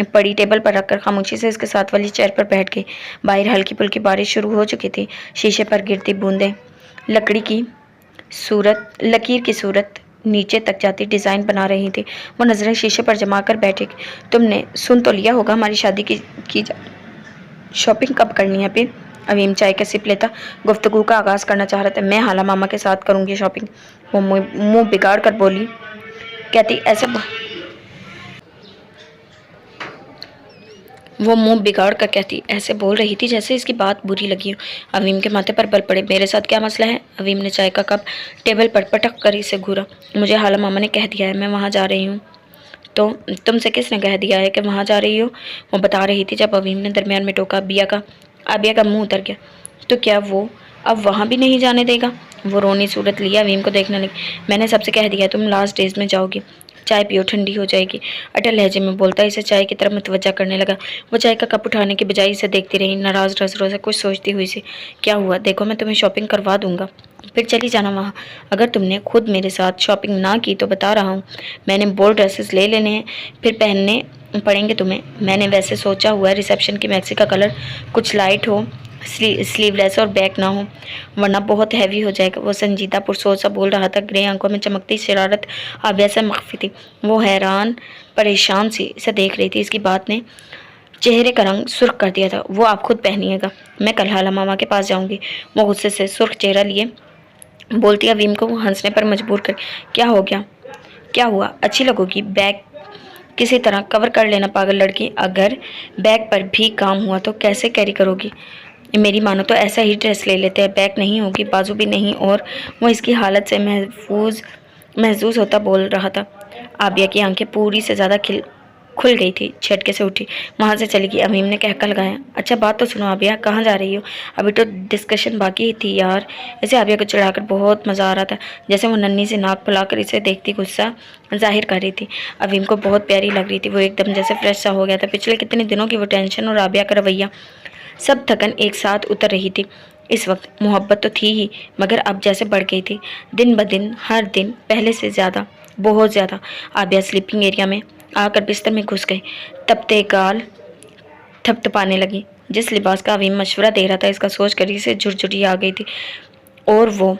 पड़ी टेबल पर रखकर खामोशी से इसके साथ वाली चेयर पर बैठ गई। बाहर हल्की फुल्की बारिश शुरू हो चुकी थी। शीशे पर गिरती बूंदें लकीर की सूरत नीचे तक जाती डिज़ाइन बना रही थी। वो नज़रें शीशे पर जमा कर बैठी। तुमने सुन तो लिया होगा हमारी शादी की शॉपिंग कब करनी है फिर? अवीम चाय का सिप लेता गुफ्तगू का आगाज़ करना चाह रहा था। मैं हाला मामा के साथ करूँगी शॉपिंग। वो मुंह बिगाड़ कर बोली। कहती ऐसे वो मुंह बिगाड़ कर कहती ऐसे बोल रही थी जैसे इसकी बात बुरी लगी हो। अवीम के माथे पर बल पड़े। मेरे साथ क्या मसला है? अवीम ने चाय का कप टेबल पर पटक कर इसे घूरा। मुझे हाला मामा ने कह दिया है मैं वहाँ जा रही हूँ। तो तुमसे किसने कह दिया है कि वहाँ जा रही हो? वो बता रही थी जब अवीम ने दरमियान में टोका। आबिया का मुँह उतर गया। तो क्या वो अब वहाँ भी नहीं जाने देगा? वो रोनी सूरत लिया अवीम को देखने लगी। मैंने सबसे कह दिया तुम लास्ट डेज में जाओगी। चाय पियो, ठंडी हो जाएगी। अटल लहजे में बोलता इसे चाय की तरफ मुतवज्जा करने लगा। वो चाय का कप उठाने के बजाय इसे देखती रही, नाराज नजरों से कुछ सोचती हुई सी। क्या हुआ? देखो मैं तुम्हें शॉपिंग करवा दूंगा, फिर चली जाना वहाँ। अगर तुमने खुद मेरे साथ शॉपिंग ना की तो बता रहा हूँ मैंने बोल्ड ड्रेसेस ले लेने हैं, फिर पहनने पड़ेंगे तुम्हें। मैंने वैसे सोचा हुआ है रिसेप्शन की मैक्सी का कलर कुछ लाइट हो, स्लीवलेस और बैक ना हो, वरना बहुत हैवी हो जाएगा। वो संजीदा पुरसोच सा बोल रहा था। ग्रे आंखों में चमकती शरारत आबिया से मख्फी थी। वो हैरान परेशान सी इसे देख रही थी। इसकी बात ने चेहरे का रंग सुर्ख कर दिया था। वो आप खुद पहनिएगा, मैं कल हाला मामा के पास जाऊंगी। वो गुस्से से सुर्ख चेहरा लिए बोलती अवीम को वो हंसने पर मजबूर कर। क्या हो गया? क्या हुआ? अच्छी लगोगी, बैग किसी तरह कवर कर लेना पागल लड़की। अगर बैग पर भी काम हुआ तो कैसे कैरी करोगी? मेरी मानो तो ऐसा ही ड्रेस ले लेते हैं, बैक नहीं होगी, बाजू भी नहीं। और वो इसकी हालत से महसूस होता बोल रहा था। आबिया की आंखें पूरी से ज़्यादा खुल गई थी। झटके से उठी, वहाँ से चली गई। अमीम ने कहकर लगाया, अच्छा बात तो सुनो आबिया, कहाँ जा रही हो? अभी तो डिस्कशन बाकी थी यार। ऐसे आबिया को चिढ़ाकर बहुत मज़ा आ रहा था, जैसे वो नन्ही से नाक फुलाकर इसे देखती गुस्सा जाहिर कर रही थी। अवीम को बहुत प्यारी लग रही थी। वो एकदम जैसे फ्रेश सा हो गया था। पिछले कितने दिनों की वो टेंशन और आबिया का रवैया, सब थकन एक साथ उतर रही थी। इस वक्त मोहब्बत तो थी ही, मगर अब जैसे बढ़ गई थी, दिन ब दिन, हर दिन पहले से ज़्यादा, बहुत ज़्यादा। आबिया स्लीपिंग एरिया में आकर बिस्तर में घुस गई। तपते गाल थपथपाने लगी। जिस लिबास का अवीम मशवरा दे रहा था, इसका सोच कर इसे झुरझुरी आ गई थी और वो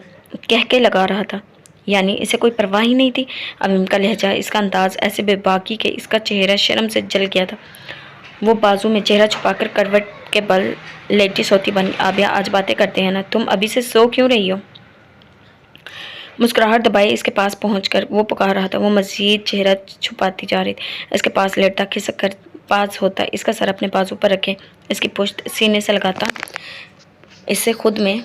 कह के लगा रहा था, यानी इसे कोई परवाह ही नहीं थी। अवीम का लहजा, इसका अंदाज ऐसे बेबाकी के इसका चेहरा शर्म से जल गया था। वो बाजू में चेहरा छुपाकर करवट के बल लेटी सोती बनी। आबिया आज बातें करते हैं ना, तुम अभी से सो क्यों रही हो? मुस्कुराहट दबाए इसके पास पहुंचकर वो पुकार रहा था। वो मजीद चेहरा छुपाती जा रही थी। इसके पास लेटता, खिसक कर पास होता, इसका सर अपने बाजू पर रखे, इसकी पुश्त सीने से लगाता, इससे खुद में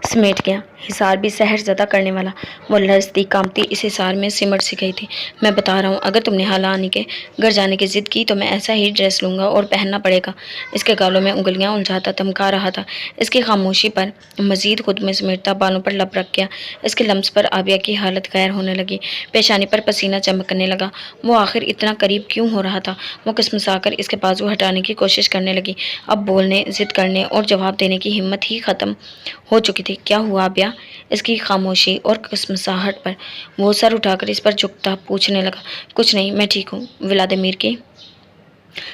समेट गया। हिसार भी सहर ज़दा करने वाला, वो लरजती कामती इस हिसार में सिमट सी गई थी। मैं बता रहा हूँ, अगर तुमने हालानी के घर जाने की ज़िद की तो मैं ऐसा ही ड्रेस लूँगा और पहनना पड़ेगा। इसके गालों में उंगलियाँ उलझाता धमका रहा था। इसकी खामोशी पर मजीद खुद में समेटता बालों पर लब रख गया। इसके लम्स पर आबिया की हालत गैर होने लगी। पेशानी पर पसीना चमकने लगा। वो आखिर इतना करीब क्यों हो रहा था? वो किस्मसाकर इसके बाजू हटाने की कोशिश करने लगी। अब बोलने, ज़िद करने और जवाब देने की हिम्मत ही ख़त्म हो चुकी थी। क्या हुआ आबिया? इसकी खामोशी और कसमसाहट पर वो सर उठाकर इस पर झुकता पूछने लगा। कुछ नहीं, मैं ठीक हूँ। व्लादिमीर की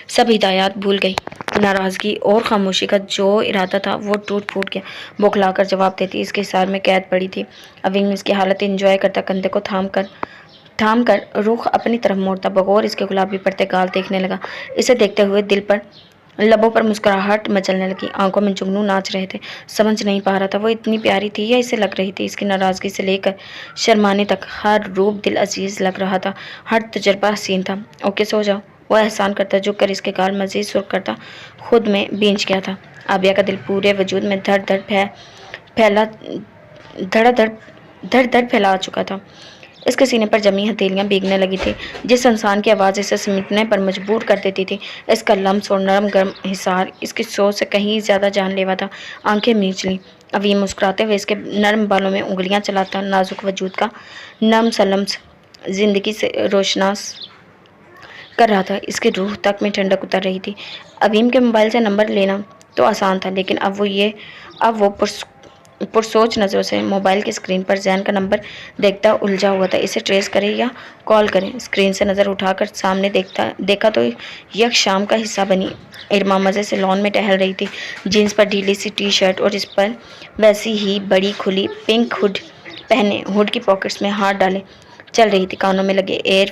सब हिदायत भूल गई। नाराज़गी और खामोशी का जो इरादा था वो टूट फूट गया। बौखलाकर जवाब देती इसके हिसार में कैद पड़ी थी। अवीम इसकी हालत एंजॉय करता कंधे को थाम कर रुख अपनी तरफ मोड़ता बगौर इसके गुलाबी पड़ते गाल देखने लगा। इसे देखते हुए दिल पर, लबों पर मुस्कुराहट मचलने लगी। आंखों में जुगनू नाच रहे थे। समझ नहीं पा रहा था वो इतनी प्यारी थी या इसे लग रही थी। इसकी नाराज़गी से लेकर शर्माने तक हर रूप दिल अजीज़ लग रहा था, हर तजर्बा हसीन था। ओके सो जाओ, वो एहसान करता, झुक कर इसके गाल मजीद सुर्ख करता, खुद में बींच गया था। आबिया का दिल पूरे वजूद में धड़ धड़ फैला चुका था। इसके सीने पर जमी हथेलियां भीगने लगी थी। जिस इंसान की आवाज़ इसे सिमटने पर मजबूर कर देती थी, इसका लम्स और नरम गर्म हिसार इसकी सोच से कहीं ज़्यादा जानलेवा था। आंखें मीच लीं। अवीम मुस्कुराते हुए इसके नरम बालों में उंगलियां चलाता नाजुक वजूद का नम सा लम्स जिंदगी से रोशनास कर रहा था। इसकी रूह तक में ठंडक उतर रही थी। अवीम के मोबाइल से नंबर लेना तो आसान था, लेकिन अब वो पुरसोच नज़रों से मोबाइल की स्क्रीन पर जैन का नंबर देखता उलझा हुआ था। इसे ट्रेस करे या कॉल करे? स्क्रीन से नज़र उठाकर सामने देखा तो यह शाम का हिस्सा बनी। इरमा मज़े से लॉन में टहल रही थी। जीन्स पर ढीली सी टी शर्ट और इस पर वैसी ही बड़ी खुली पिंक हुड पहने, हुड की पॉकेट्स में हाथ डाले चल रही थी। कानों में लगे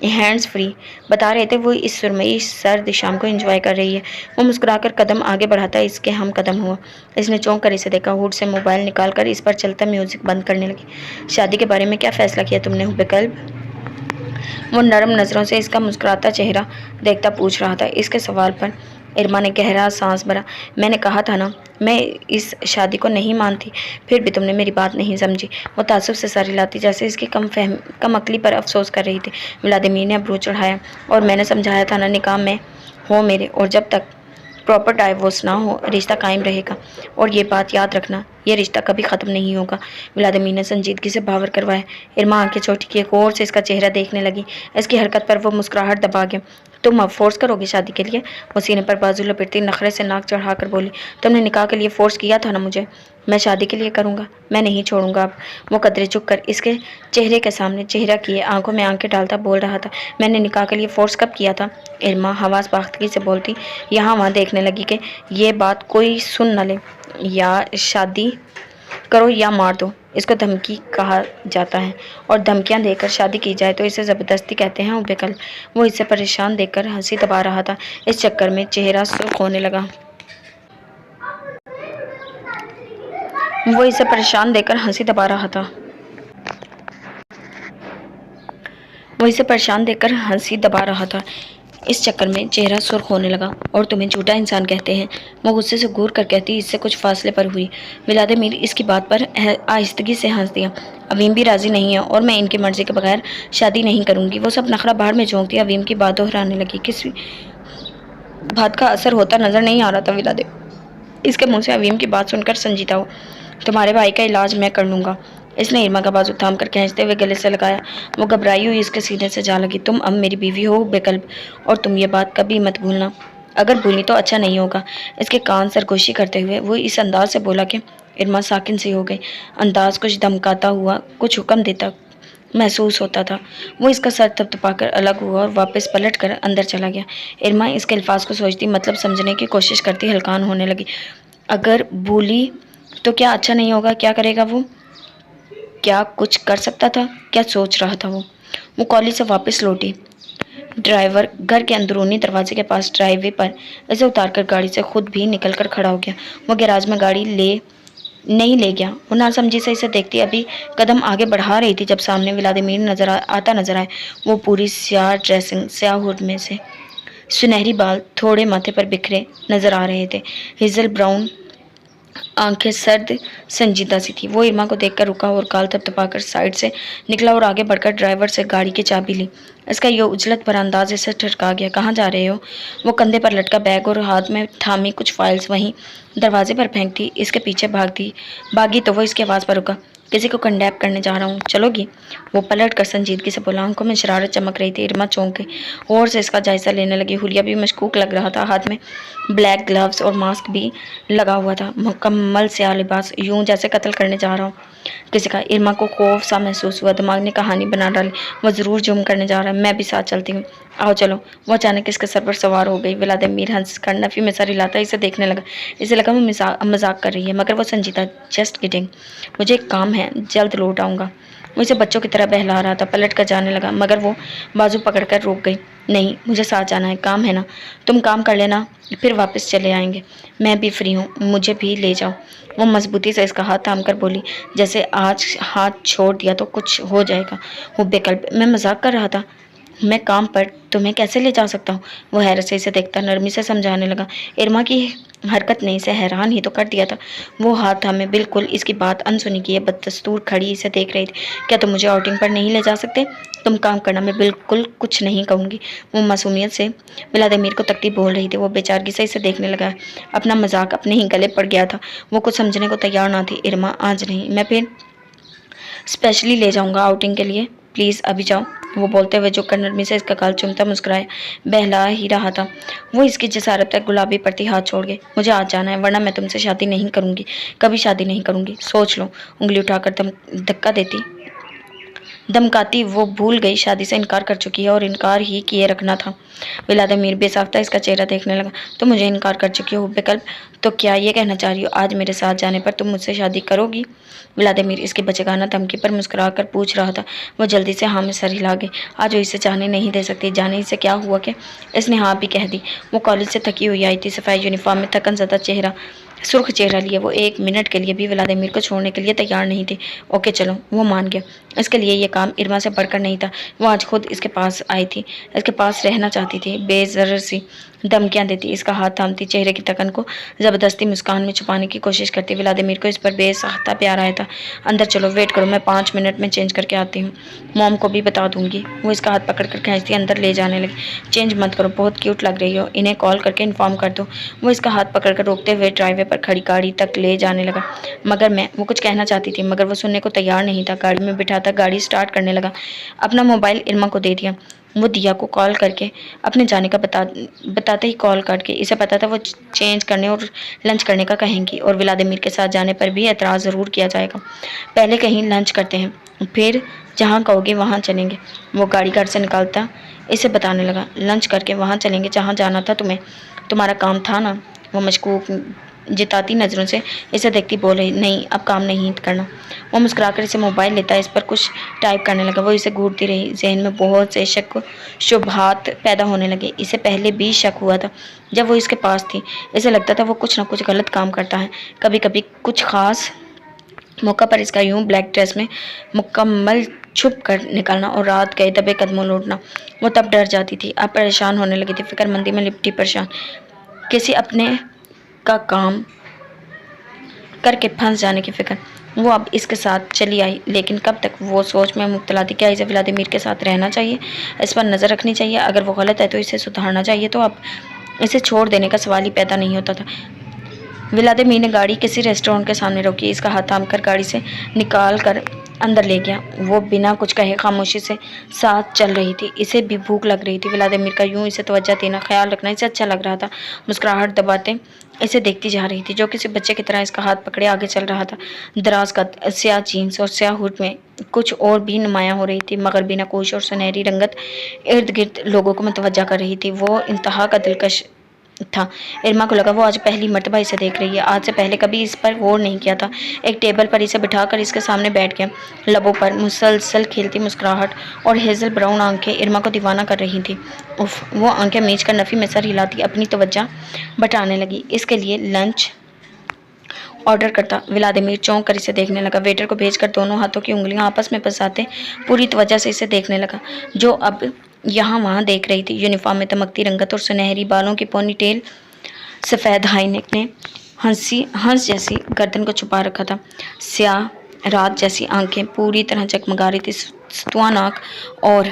हैंड्स फ्री बता रहे थे वो इस सुरमई सर्द शाम को एंजॉय कर रही है। वो मुस्कुराकर कदम आगे बढ़ाता इसके हम कदम हुआ। इसने चौंक कर इसे देखा। हुड से मोबाइल निकालकर इस पर चलता म्यूजिक बंद करने लगी। शादी के बारे में क्या फैसला किया तुमने हुब्बे कल्ब? वो नरम नज़रों से इसका मुस्कुराता चेहरा देखता पूछ रहा था। इसके सवाल पर इरमा ने गहरा सांस भरा। मैंने कहा था ना, मैं इस शादी को नहीं मानती, फिर भी तुमने मेरी बात नहीं समझी। वो तासुब से सर हिलाती जैसे इसकी कम अकली पर अफसोस कर रही थी। व्लादिमीर ने अब्रू चढ़ाया। और मैंने समझाया था ना, निकाह में हो मेरे, और जब तक प्रॉपर डाइवोर्स ना हो रिश्ता कायम रहेगा। और ये बात याद रखना, ये रिश्ता कभी ख़त्म नहीं होगा। व्लादिमीर ने संजीदगी से बावर करवाया। इरमा आंखें छोटी किए गौर से इसका चेहरा देखने लगी। इसकी हरकत पर वो मुस्कुराहट दबा गया। तुम अब फोर्स करोगी शादी के लिए? वो सीने पर बाजू लपेटती नखरे से नाक चढ़ाकर बोली। तुमने निकाह के लिए फोर्स किया था ना मुझे, मैं शादी के लिए करूँगा, मैं नहीं छोड़ूंगा अब। वो कदरे झुक कर इसके चेहरे के सामने चेहरा किए आंखों में आंखें डालता बोल रहा था। मैंने निकाह के लिए फोर्स कब किया था? इरमा हवास बाख्तगी से बोलती, यहाँ वहाँ देखने लगी कि ये बात कोई सुन न ले। या शादी करो या मार दो, इसको धमकी कहा जाता है, और धमकियां देकर शादी की जाए तो इसे ज़बरदस्ती कहते हैं हुब्बे कल्ब। वो इसे परेशान देखकर हंसी दबा रहा था। इस चक्कर में चेहरा सुर्ख होने लगा। वो इसे परेशान देखकर हंसी दबा रहा था। वो इसे परेशान देखकर हंसी दबा रहा था। इस चक्कर में चेहरा सुर्ख होने लगा। और तुम्हें झूठा इंसान कहते हैं, वो गुस्से से घूर कर कहती। इससे कुछ फासले पर हुई। व्लादिमीर इसकी बात पर आहिस्तगी से हंस दिया। अवीम भी राज़ी नहीं है और मैं इनकी मर्ज़ी के बगैर शादी नहीं करूँगी। वो सब नखरा बाहर में झोंकती अवीम की बात दोहराने लगी। किसी बात का असर होता नज़र नहीं आ रहा था विलादे। इसके मुंह से अवीम की बात सुनकर संजीदा हो। तुम्हारे भाई का इलाज मैं कर लूँगा। इसने इरमा का बाजू थाम कर खींचते हुए गले से लगाया। वो घबराई हुई इसके सीने से जा लगी। तुम अब मेरी बीवी हो बेकल्ब, और तुम ये बात कभी मत भूलना। अगर भूली तो अच्छा नहीं होगा। इसके कान सरगोशी करते हुए वो इस अंदाज से बोला कि इरमा साकिन सी हो गई। अंदाज कुछ धमकाता हुआ, कुछ हुक्म देता महसूस होता था। वो इसका सर थपथपाकर अलग हुआ और वापस पलट कर अंदर चला गया। इरमा इसके अल्फाज को सोचती, मतलब समझने की कोशिश करती हल्कान होने लगी। अगर भूली तो क्या अच्छा नहीं होगा? क्या करेगा वो? क्या कुछ कर सकता था? क्या सोच रहा था वो कॉलेज से वापस लौटी। ड्राइवर घर के अंदरूनी दरवाजे के पास ड्राइवे पर इसे उतारकर गाड़ी से खुद भी निकलकर खड़ा हो गया। वो गैराज में गाड़ी नहीं ले गया। वो नासमझी से इसे देखती अभी कदम आगे बढ़ा रही थी जब सामने व्लादिमीर आता नजर आए। वो पूरी स्याह ड्रेसिंग, स्याह हुड में से सुनहरी बाल थोड़े माथे पर बिखरे नजर आ रहे थे। हेजल ब्राउन आंखें सर्द संजीदा सी थी। वो इरमा को देखकर रुका और गाल थपथपाकर साइड से निकला और आगे बढ़कर ड्राइवर से गाड़ी की चाबी ली। इसका ये उजलत भरा अंदाज इसे ठरका गया। कहाँ जा रहे हो? वो कंधे पर लटका बैग और हाथ में थामी कुछ फाइल्स वहीं दरवाजे पर फेंकती इसके पीछे भागी तो वो इसकी आवाज़ पर रुका। किसी को कंडेप करने जा रहा हूँ, चलोगी? वो पलट कर संजीदगी से बोला। आंखों में शरारत चमक रही थी। इरमा चौंक गई और से इसका जायजा लेने लगी। हुलिया भी मशकूक लग रहा था। हाथ में ब्लैक ग्लव्स और मास्क भी लगा हुआ था। मुकम्मल स्याह लिबास, यूं जैसे कत्ल करने जा रहा हूँ किसी का। इरमा को खौफ सा महसूस हुआ। दिमाग ने कहानी बना डाली। वो ज़रूर जुर्म करने जा रहा है, मैं भी साथ चलती हूँ। आओ चलो। वो अचानक इसके सर पर सवार हो गई। व्लादिमीर हंस कर नफ़ी में सर हिलाता इसे देखने लगा। इसे लगा वो मजाक कर रही है, मगर वो संजीदा। जस्ट किडिंग, मुझे एक काम है, जल्द लौट आऊँगा। वो इसे बच्चों की तरह बहला रहा था। पलट कर जाने लगा मगर वो बाजू पकड़कर रोक गई। नहीं, मुझे साथ जाना है, काम है ना। तुम काम कर लेना, फिर वापस चले आएंगे। मैं भी फ्री हूँ, मुझे भी ले जाओ। वो मजबूती से इसका हाथ थाम कर बोली, जैसे आज हाथ छोड़ दिया तो कुछ हो जाएगा। वो बेकल्प, मैं मजाक कर रहा था। मैं काम पर तुम्हें कैसे ले जा सकता हूँ? वो हैरत से इसे देखता नरमी से समझाने लगा। इरमा की हरकत ने इसे हैरान ही तो कर दिया था। वो हाथ थामे बिल्कुल इसकी बात अनसुनी किए बदस्तूर खड़ी इसे देख रही थी। क्या तुम मुझे आउटिंग पर नहीं ले जा सकते? तुम काम करना, मैं बिल्कुल कुछ नहीं कहूँगी। वो मासूमियत से व्लादिमीर को तकती बोल रही थी। वो बेचारगी से इसे देखने लगा। अपना मजाक अपने ही गले पड़ गया था। वो कुछ समझने को तैयार ना थी। इरमा, आज नहीं, मैं फिर स्पेशली ले जाऊंगा आउटिंग के लिए, प्लीज़ अभी जाओ। वो बोलते हुए जो नरमी से इसका गाल चूमता मुस्कुराया, बहला ही रहा था। वो इसकी जसारत तक गुलाबी पड़ती हाथ छोड़ गए। मुझे आज जाना है, वरना मैं तुमसे शादी नहीं करूंगी, कभी शादी नहीं करूंगी, सोच लो। उंगली उठाकर धक्का देती धमकाती वो भूल गई शादी से इनकार कर चुकी है और इनकार ही किए रखना था। व्लादिमीर बेसाख्ता इसका चेहरा देखने लगा। तो मुझे इनकार कर चुकी हो बेकल्प, तो क्या ये कहना चाह रही हो आज मेरे साथ जाने पर तुम मुझसे शादी करोगी? व्लादिमीर इसकी बचकाना धमकी पर मुस्कुराकर पूछ रहा था। वो जल्दी से हाँ में सर हिला गई। आज वो इसे जाने नहीं दे सकती। जाने से क्या हुआ कि इसने हाँ भी कह दी। वो कॉलेज से थकी हुई आई थी, सफाई यूनिफॉर्म में थकन ज़्यादा चेहरा सुर्ख चेहरा लिए वो एक मिनट के लिए भी व्लादिमीर को छोड़ने के लिए तैयार नहीं थे। ओके चलो, वो मान गया। इसके लिए ये काम इरमा से बढ़कर नहीं था। वो आज खुद इसके पास आई थी, इसके पास रहना चाहती थी। बेजर सी धमकियां देती, इसका हाथ थामती, चेहरे की थकन को जबरदस्ती मुस्कान में छुपाने की कोशिश करती। व्लादिमीर को इस पर बेसख्ता प्यार आया था। अंदर चलो, वेट करो, मैं 5 मिनट में चेंज करके आती हूँ, मॉम को भी बता दूंगी। वो इसका हाथ पकड़ कर खींचती अंदर ले जाने लगी। चेंज मत करो, बहुत क्यूट लग रही हो, इन्हें कॉल करके इन्फॉर्म कर दो। वो इसका हाथ पकड़कर रोकते हुए ड्राइवे पर खड़ी गाड़ी तक ले जाने लगा। वो कुछ कहना चाहती थी मगर वो सुनने को तैयार नहीं था। गाड़ी में बिठाता गाड़ी स्टार्ट करने लगा। अपना मोबाइल इरमा को दे दिया। वो दिया को कॉल करके अपने जाने का बताते ही कॉल करके, इसे पता था वो चेंज करने और लंच करने का कहेंगी और व्लादिमीर के साथ जाने पर भी एतराज़ ज़रूर किया जाएगा। पहले कहीं लंच करते हैं, फिर जहाँ कहोगे वहाँ चलेंगे। वो गाड़ी घर से निकालता इसे बताने लगा। लंच करके वहाँ चलेंगे जहाँ जाना था तुम्हें, तुम्हारा काम था ना। वो मशकूक जिताती नज़रों से इसे देखती बोल रही, नहीं अब काम नहीं करना। वो मुस्कुराकर इसे मोबाइल लेता इस पर कुछ टाइप करने लगा। वो इसे घूरती रही। जहन में बहुत से शक शुबहात पैदा होने लगे। इसे पहले भी शक हुआ था जब वो इसके पास थी। इसे लगता था वो कुछ ना कुछ गलत काम करता है। कभी कभी कुछ खास मौका पर इसका यूं ब्लैक ड्रेस में मुकम्मल छुप कर निकलना और रात गए दबे कदमों लौटना। वो तब डर जाती थी, अब परेशान होने लगी थी। फिक्रमंदी में लिपटी परेशान, किसी अपने का काम करके फंस जाने की फिक्र। वो अब इसके साथ चली आई, लेकिन कब तक वो सोच में मुब्तला थी। क्या इसे व्लादिमीर के साथ रहना चाहिए, इस पर नज़र रखनी चाहिए, अगर वो गलत है तो इसे सुधारना चाहिए। तो अब इसे छोड़ देने का सवाल ही पैदा नहीं होता था। व्लादिमीर ने गाड़ी किसी रेस्टोरेंट के सामने रोकी, इसका हाथ थाम कर गाड़ी से निकाल कर अंदर ले गया। वो बिना कुछ कहे खामोशी से साथ चल रही थी। इसे भी भूख लग रही थी। व्लादिमीर का यूं इसे तवज्जो देना, ख्याल रखना इसे अच्छा लग रहा था। मुस्कुराहट दबाते इसे देखती जा रही थी, जो किसी बच्चे की तरह इसका हाथ पकड़े आगे चल रहा था। दराज कद, स्याह जीन्स और स्याह हुड में कुछ और भी नुमायां हो रही थी। मगरबी नकोश और सुनहरी रंगत इर्द गिर्द लोगों को मुतवज्जा कर रही थी। वो इंतहा का दिलकश था। इरमा को लगा वो आज पहली मर्तबा इसे देख रही है। आज से पहले कभी इस पर गौर नहीं किया था। एक टेबल पर इसे बिठाकर इसके सामने बैठ गया। लबों पर मुसलसल खेलती मुस्कुराहट और हेजल ब्राउन आंखें इरमा को दीवाना कर रही थी। उफ, वो आंखें मीच कर नफ़ी में सर हिलाती अपनी तवज्जो बटाने लगी। इसके लिए लंच ऑर्डर करता। व्लादिमीर चौंक कर इसे देखने लगा। वेटर को भेजकर दोनों हाथों की उंगलियां आपस में फंसाते पूरी तवज्जो से इसे देखने लगा, जो अब यहाँ वहाँ देख रही थी। यूनिफॉर्म में चमकती रंगत और सुनहरी बालों की पोनी टेल, सफ़ेद हाई नेक ने हंस जैसी गर्दन को छुपा रखा था। स्याह रात जैसी आंखें पूरी तरह जगमगा रही थी। सतुआ नाक और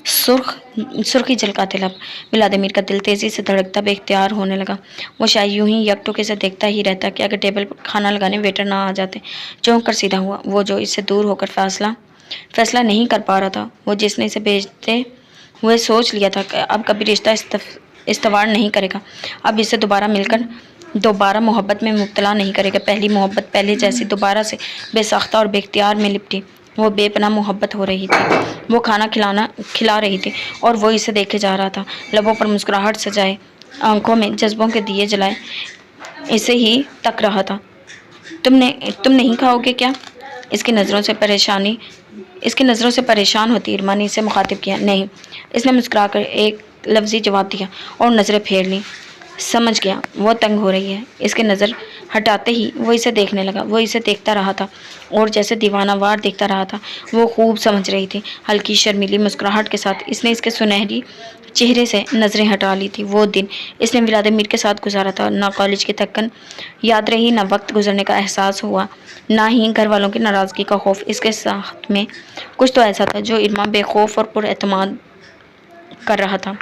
सुर्खी झलकाते लब। व्लादिमीर का दिल तेजी से धड़कता बेख्तियार होने लगा। वो शायद यूं ही यकटुके से देखता ही रहता कि अगर टेबल पर खाना लगाने वेटर ना आ जाते। चौंक कर सीधा हुआ। वो जो इससे दूर होकर फैसला नहीं कर पा रहा था। वो जिसने इसे भेजते हुए सोच लिया था कि अब कभी रिश्ता इस्तवार नहीं करेगा, अब इससे दोबारा मिलकर दोबारा मोहब्बत में मुब्तला नहीं करेगा। पहली मोहब्बत पहले जैसी दोबारा से बेसाख्ता और बेख्तियार में लिपटी। वो बेपनाह मोहब्बत हो रही थी। वो खाना खिला रही थी और वो इसे देखे जा रहा था। लबों पर मुस्कुराहट सजाए, आंखों में जज्बों के दिए जलाए इसे ही तक रहा था। तुम नहीं खाओगे क्या? इसकी नज़रों से परेशान होती इरमा ने इसे मुखातिब किया। नहीं, इसने मुस्कुराकर एक लफ्ज़ी जवाब दिया और नज़रें फेर लीं। समझ गया वो तंग हो रही है। इसके नज़र हटाते ही वो इसे देखने लगा। वो इसे देखता रहा था और जैसे दीवानावार देखता रहा था। वो खूब समझ रही थी। हल्की शर्मीली मुस्कुराहट के साथ इसने इसके सुनहरी चेहरे से नज़रें हटा ली थी। वो दिन इसने व्लादिमीर के साथ गुजारा था। ना कॉलेज की थकन याद रही, ना वक्त गुजरने का एहसास हुआ, ना ही घर वालों की नाराज़गी का खौफ। इसके साथ में कुछ तो ऐसा था जो इरमा बेखौफ और पुरएतमाद कर रहा था।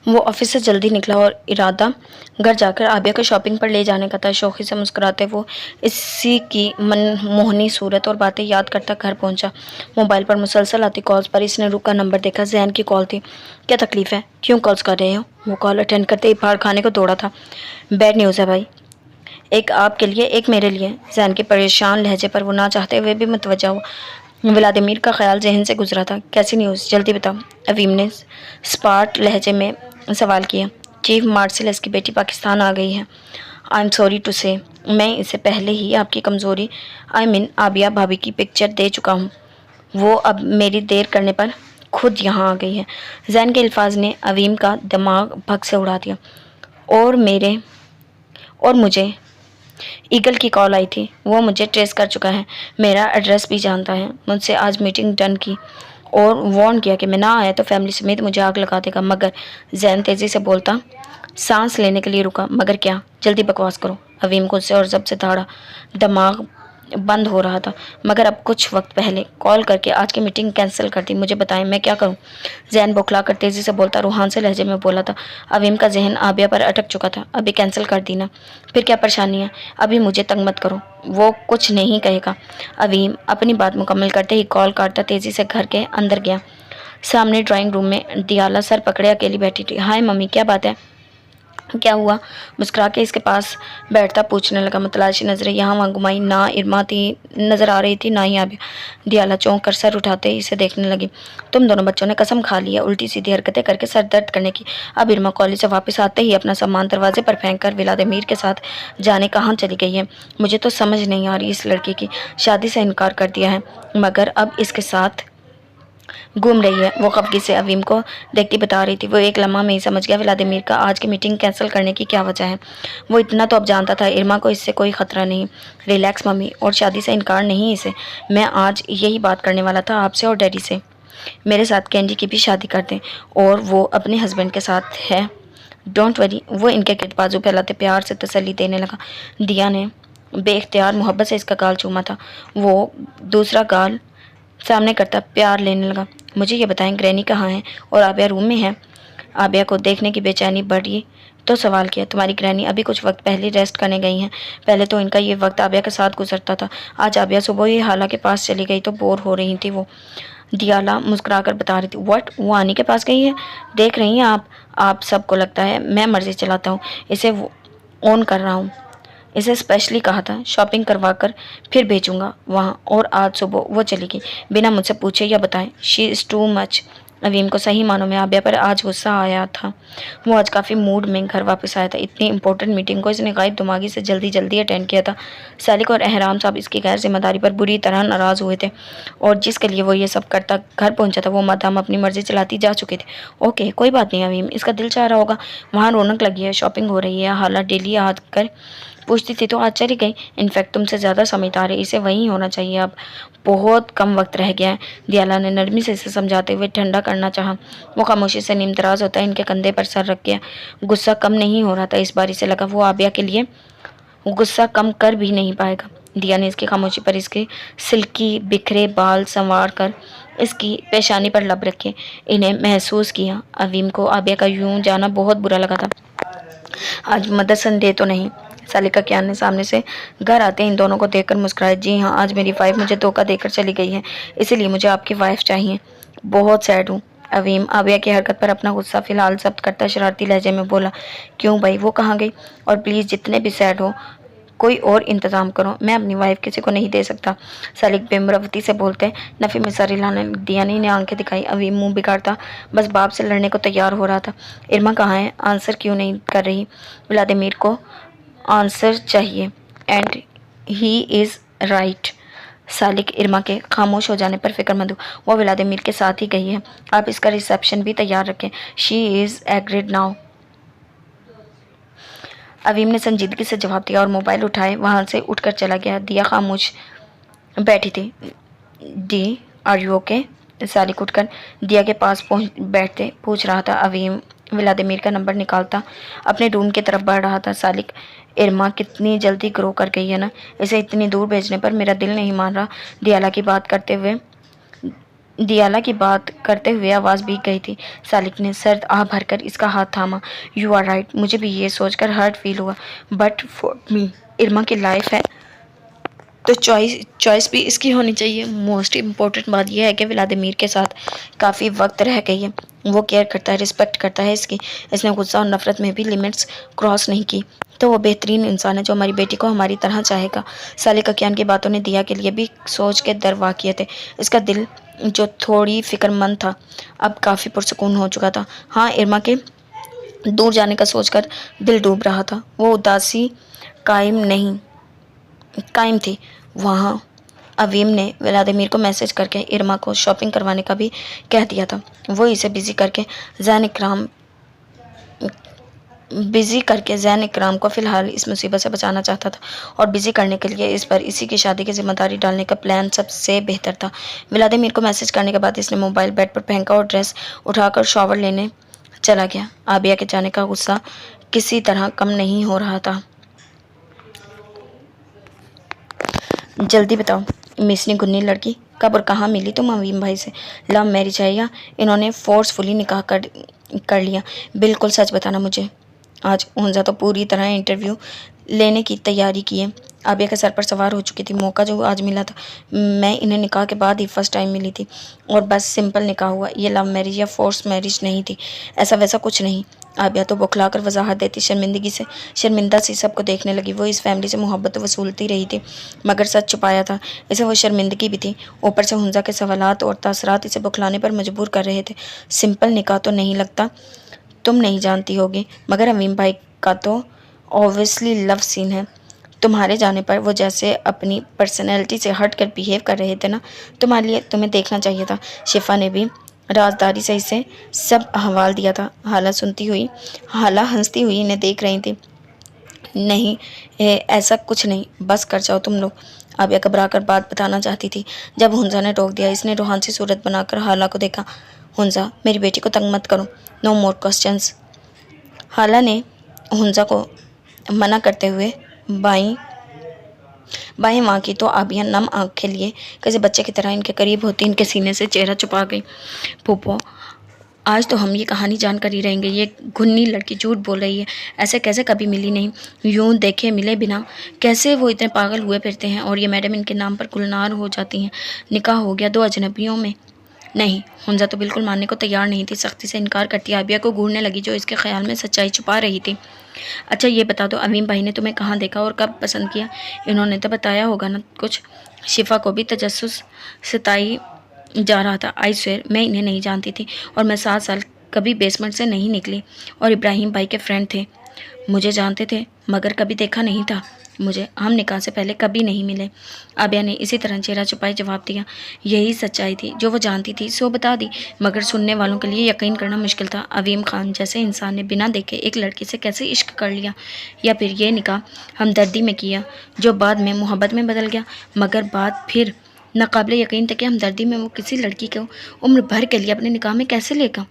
वो ऑफिस से जल्दी निकला और इरादा घर जाकर आबिया को शॉपिंग पर ले जाने का था। शौक़ी से मुस्कुराते वो इसी की मनमोहनी सूरत और बातें याद करता घर पहुंचा। मोबाइल पर मुसलसल आती कॉल्स पर इसने रुक कर नंबर देखा। जैन की कॉल थी। क्या तकलीफ़ है, क्यों कॉल्स कर रहे हो? वो कॉल अटेंड करते ही फाड़ खाने को दौड़ा था। बैड न्यूज़ है भाई, एक आपके लिए एक मेरे लिए। जैन के परेशान लहजे पर वो ना चाहते हुए भी मुतवज्जा हुआ। व्लादिमीर का ख्याल जहन से गुजरा था। कैसी न्यूज़, जल्दी बताओ, अवीम ने स्पार्ट लहजे में सवाल किया। चीफ मार्शल की बेटी पाकिस्तान आ गई है। आई एम सॉरी टू से, मैं इसे पहले ही आपकी कमज़ोरी आबिया भाभी की पिक्चर दे चुका हूँ। वो अब मेरी देर करने पर खुद यहाँ आ गई है। जैन के अल्फाज ने अवीम का दिमाग भग से उड़ा दिया। और मुझे ईगल की कॉल आई थी। वो मुझे ट्रेस कर चुका है, मेरा एड्रेस भी जानता है। मुझसे आज मीटिंग डन की और वार्न किया कि मैं ना आया तो फैमिली समेत मुझे आग लगा देगा। मगर जैन तेज़ी से बोलता सांस लेने के लिए रुका। मगर क्या? जल्दी बकवास करो। अवीम गुस्से और जब से धाड़ा दिमाग बंद हो रहा था। मगर अब कुछ वक्त पहले कॉल करके आज की मीटिंग कैंसिल कर दी। मुझे बताएं मैं क्या करूं? जैन बौखला कर तेज़ी से बोलता रूहान से लहजे में बोला था। अवीम का जहन आबिया पर अटक चुका था। अभी कैंसिल कर दी ना, फिर क्या परेशानी है? अभी मुझे तंग मत करो। वो कुछ नहीं कहेगा। अवीम अपनी बात मुकम्मल करते ही कॉल काटता तेज़ी से घर के अंदर गया। सामने ड्राइंग रूम में दियाला सर पकड़े अकेली बैठी थी। हाय मम्मी, क्या बात है, क्या हुआ? मुस्कुरा के इसके पास बैठता पूछने लगा। मुतलाशी नजरें यहाँ वहाँ घुमाई। ना इरमा थी नज़र आ रही थी, ना ही आबिया। दियाला चौंक कर सर उठाते ही इसे देखने लगी। तुम दोनों बच्चों ने कसम खा ली है उल्टी सीधी हरकतें करके सर दर्द करने की। अब इरमा कॉलेज से वापस आते ही अपना सामान दरवाजे पर फेंक कर व्लादिमीर के साथ जाने कहाँ चली गई है? मुझे तो समझ नहीं आ रही। इस लड़की की शादी से इनकार कर दिया है, मगर अब इसके साथ घूम रही है। वो खफगी से अवीम को देखती बता रही थी। वो एक लम्हा में ही समझ गया व्लादिमीर का आज की मीटिंग कैंसिल करने की क्या वजह है। वो इतना तो अब जानता था, इरमा को इससे कोई ख़तरा नहीं। रिलैक्स मम्मी, और शादी से इनकार नहीं इसे। मैं आज यही बात करने वाला था आपसे और डैडी से। मेरे साथ कैंडी की भी शादी कर दें और वो अपने हस्बैंड के साथ है डोंट वरी। वो इनके गिर्द बाजू फैलाते प्यार से तसल्ली देने लगा। दिया ने बेख्तियार मोहब्बत से इसका गाल चूमा था। वो दूसरा गाल सामने करता प्यार लेने लगा। मुझे ये बताएं ग्रैनी कहाँ है और आबिया रूम में है? आबिया को देखने की बेचैनी बढ़ी तो सवाल किया, तुम्हारी ग्रैनी अभी कुछ वक्त पहले रेस्ट करने गई हैं। पहले तो इनका ये वक्त आबिया के साथ गुजरता था। आज आबिया सुबह ही हाला के पास चली गई तो बोर हो रही थी वो। दियाला मुस्कुराकर बता रही थी, व्हाट, वो आनी के पास गई है? देख रही हैं आप सबको लगता है मैं मर्जी चलाता हूँ, इसे ऑन कर रहा हूँ। इसे स्पेशली कहा था शॉपिंग करवा कर फिर भेजूंगा वहाँ, और आज सुबह वो चली गई बिना मुझसे पूछे या बताए। She is too much. Aveem को सही मानों में आबिया पर आज गुस्सा आया था। वो आज काफ़ी मूड में घर वापस आया था। इतनी इंपॉर्टेंट मीटिंग को इसने गायब दिमागी से जल्दी जल्दी अटेंड किया था। सालिक और एहराम साहब इसकी गैर जिम्मेदारी पर बुरी तरह नाराज़ हुए थे, और जिसके लिए वो ये सब करता घर पहुंचा था वो मादाम अपनी मर्जी चलाती जा चुके थे। ओके, कोई बात नहीं अवीम, इसका दिल चाह रहा होगा, वहाँ रौनक लगी है, शॉपिंग हो रही है। हालात डेली आकर पूछती थी तो आज चली गई। इनफैक्ट तुमसे ज़्यादा समझदार है, इसे वहीं होना चाहिए। अब बहुत कम वक्त रह गया है। दियाला ने नरमी से इसे समझाते हुए ठंडा करना चाहा। वो खामोशी से निमतराज होता है, इनके कंधे पर सर रख गया। गुस्सा कम नहीं हो रहा था इस बार। इसे लगा वो आबिया के लिए गुस्सा कम कर भी नहीं पाएगा। दिया ने इसकी खामोशी पर इसके सिल्की बिखरे बाल संवार कर इसकी पेशानी पर लब रखे। इन्हें महसूस किया अवीम को आबिया का यूं जाना बहुत बुरा लगा था। आज मदद संदेह तो नहीं? सालिका कियान ने सामने से घर आते इन दोनों को देखकर मुस्कुराया। जी हाँ, आज मेरी वाइफ मुझे धोखा देकर चली गई है, इसीलिए मुझे आपकी वाइफ चाहिए। बहुत सैड हूँ। अवीम आबिया की हरकत पर अपना गुस्सा फिलहाल जब्त करता शरारती लहजे में बोला, क्यों भाई, वो कहाँ गई? और प्लीज़ जितने भी सैड हो कोई और इंतज़ाम करो, मैं अपनी वाइफ किसी को नहीं दे सकता। सालिक बेमरवती से बोलते नफ़ी में सर हिलाने दियानी ने आंखें दिखाई। अवीम मुंह बिगाड़ता बस बाप से लड़ने को तैयार हो रहा था। इरमा कहाँ है? आंसर क्यों नहीं कर रही? व्लादिमीर को आंसर चाहिए, and he is right. Salik Irma के खामोश हो जाने पर फिक्रमंद हुआ। वो व्लादिमीर के साथ ही गई है, आप इसका रिसेप्शन भी तैयार रखें। She is agreed now. Aveem ने संजीदगी से जवाब दिया और मोबाइल उठाए वहाँ से उठकर चला गया। दिया खामोश बैठी थी। D R you okay? Salik उठकर दिया के पास पहुँच बैठते पूछ रहा था। अवीम व्लादिमीर का नंबर निकालता अपने रूम की तरफ बढ़ रहा था। सालिक, इरमा कितनी जल्दी ग्रो कर गई है ना, इसे इतनी दूर भेजने पर मेरा दिल नहीं मान रहा। दियाला की बात करते हुए आवाज़ भीग गई थी। सालिक ने सर्द आह भरकर इसका हाथ थामा। यू आर राइट, मुझे भी ये सोचकर हर्ट फील हुआ, बट फॉर मी इरमा की लाइफ है तो चॉइस भी इसकी होनी चाहिए। मोस्ट इम्पोर्टेंट बात यह है कि व्लादिमीर के साथ काफ़ी वक्त रह गई है, वो केयर करता है, रिस्पेक्ट करता है इसकी। इसने गुस्सा और नफरत में भी लिमिट्स क्रॉस नहीं की, तो वो बेहतरीन इंसान है जो हमारी बेटी को हमारी तरह चाहेगा। सालिक अकियान की बातों ने दिया के लिए भी सोच के दरवा किए थे। इसका दिल जो थोड़ी फिक्रमंद था अब काफ़ी पुरसकून हो चुका था। हाँ, इरमा के दूर जाने का सोचकर दिल डूब रहा था। वो उदासी कायम थी वहाँ। अवीम ने व्लादिमीर को मैसेज करके इरमा को शॉपिंग करवाने का भी कह दिया था। वो इसे बिज़ी करके जैन इकराम को फ़िलहाल इस मुसीबत से बचाना चाहता था, और बिज़ी करने के लिए इस पर इसी की शादी की जिम्मेदारी डालने का प्लान सबसे बेहतर था। व्लादिमीर को मैसेज करने के बाद इसने मोबाइल बेड पर फेंका और ड्रेस उठाकर शॉवर लेने चला गया। आबिया के जाने का गुस्सा किसी तरह कम नहीं हो रहा था। जल्दी बताओ, मिसनी गुन्नी लड़की कब और कहाँ मिली तुम अवीम भाई से? लव मैरिज है या इन्होंने फोर्सफुली निकाह कर लिया? बिल्कुल सच बताना मुझे। आज हुंजा तो पूरी तरह इंटरव्यू लेने की तैयारी की है। आबिया के सर पर सवार हो चुकी थी। मौका जो आज मिला था, मैं इन्हें निकाह के बाद ही फर्स्ट टाइम मिली थी, और बस सिंपल निकाह हुआ। ये लव मैरिज या फोर्स मैरिज नहीं थी, ऐसा वैसा कुछ नहीं। आबिया तो बौखला कर वजाहत देती शर्मिंदा सी सबको देखने लगी। वो इस फैमिली से मोहब्बत तो वसूलती रही थी, मगर सच छुपाया था। इसे वो शर्मिंदगी भी थी, ऊपर से हुंजा के सवालात और तासरात इसे बौखलाने पर मजबूर कर रहे थे। सिंपल निकाह तो नहीं लगता, तुम नहीं जानती होगी, मगर अवीम भाई का तो ऑब्वियसली लव सीन है। तुम्हारे जाने पर वो जैसे अपनी पर्सनैलिटी से हट कर बिहेव कर रहे थे ना, तुम्हें देखना चाहिए था। शिफा ने भी राजदारी से इसे सब अहवाल दिया था। हाला हंसती हुई इन्हें देख रही थी। नहीं, ऐसा कुछ नहीं, बस कर जाओ तुम लोग। आबिया घबरा कर बात बताना चाहती थी, जब हुंजा ने टोक दिया। इसने रूहानी सूरत बनाकर हाला को देखा। हुंजा, मेरी बेटी को तंग मत करो, नो मोर क्वेश्चंस। हाला ने हुंजा को मना करते हुए बाई बाएं वहाँ की तो आबिया नम आंखें लिए किसी बच्चे की तरह इनके करीब होती इनके सीने से चेहरा छुपा गई। फूफो, आज तो हम ये कहानी जानकर ही रहेंगे। ये घुन्नी लड़की झूठ बोल रही है, ऐसे कैसे कभी मिली नहीं, यूं देखे मिले बिना कैसे वो इतने पागल हुए फिरते हैं। और ये मैडम इनके नाम पर गुलनार हो जाती हैं। निकाह हो गया दो अजनबियों में। नहीं, हुंजा तो बिल्कुल मानने को तैयार नहीं थी, सख्ती से इनकार करती आबिया को घूरने लगी जो इसके ख्याल में सच्चाई छुपा रही थी। अच्छा ये बता दो, अमीम भाई ने तुम्हें कहाँ देखा और कब पसंद किया? इन्होंने तो बताया होगा ना कुछ। शिफा को भी तजस्सुस सताई जा रहा था। आई स्वेर मैं इन्हें नहीं जानती थी और मैं 7 साल कभी बेसमेंट से नहीं निकली। और इब्राहिम भाई के फ्रेंड थे, मुझे जानते थे मगर कभी देखा नहीं था। मुझे हम निकाह से पहले कभी नहीं मिले। आबिया ने इसी तरह चेहरा छुपाए जवाब दिया। यही सच्चाई थी जो वो जानती थी, सो बता दी, मगर सुनने वालों के लिए यकीन करना मुश्किल था। अवीम खान जैसे इंसान ने बिना देखे एक लड़की से कैसे इश्क कर लिया, या फिर ये निकाह हमदर्दी में किया जो बाद में मोहब्बत में बदल गया। मगर बात फिर नाकाबिले यकीन था कि हमदर्दी में वो किसी लड़की को उम्र भर के लिए अपने निकाह में कैसे लेगा।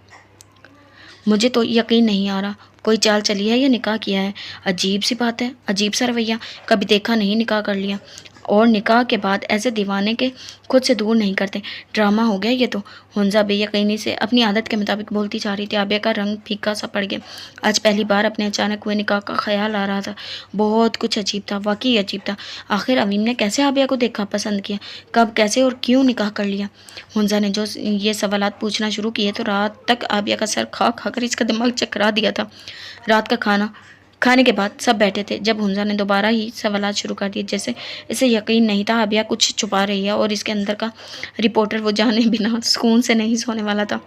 मुझे तो यकीन नहीं आ रहा, कोई चाल चली है या निकाह किया है। अजीब सी बात है, अजीब सा रवैया, कभी देखा नहीं निकाह कर लिया। और निकाह के बाद ऐसे दीवाने के खुद से दूर नहीं करते। ड्रामा हो गया ये तो। हुंजा बेयकीनी से अपनी आदत के मुताबिक बोलती जा रही थी। आबिया का रंग फीका सा पड़ गया। आज पहली बार अपने अचानक हुए निकाह का ख्याल आ रहा था। बहुत कुछ अजीब था, वाकई अजीब था। आखिर अवीम ने कैसे आबिया को देखा, पसंद किया, कब, कैसे और क्यों निकाह कर लिया? हुंजा ने जो ये सवालात पूछना शुरू किए तो रात तक आबिया का सर खा खाकर इसका दिमाग चकरा दिया था। रात का खाना खाने के बाद सब बैठे थे जब हुंजा ने दोबारा ही सवालात शुरू कर दिए। जैसे इसे यकीन नहीं था आबिया कुछ छुपा रही है और इसके अंदर का रिपोर्टर वो जाने बिना सुकून से नहीं सोने वाला था।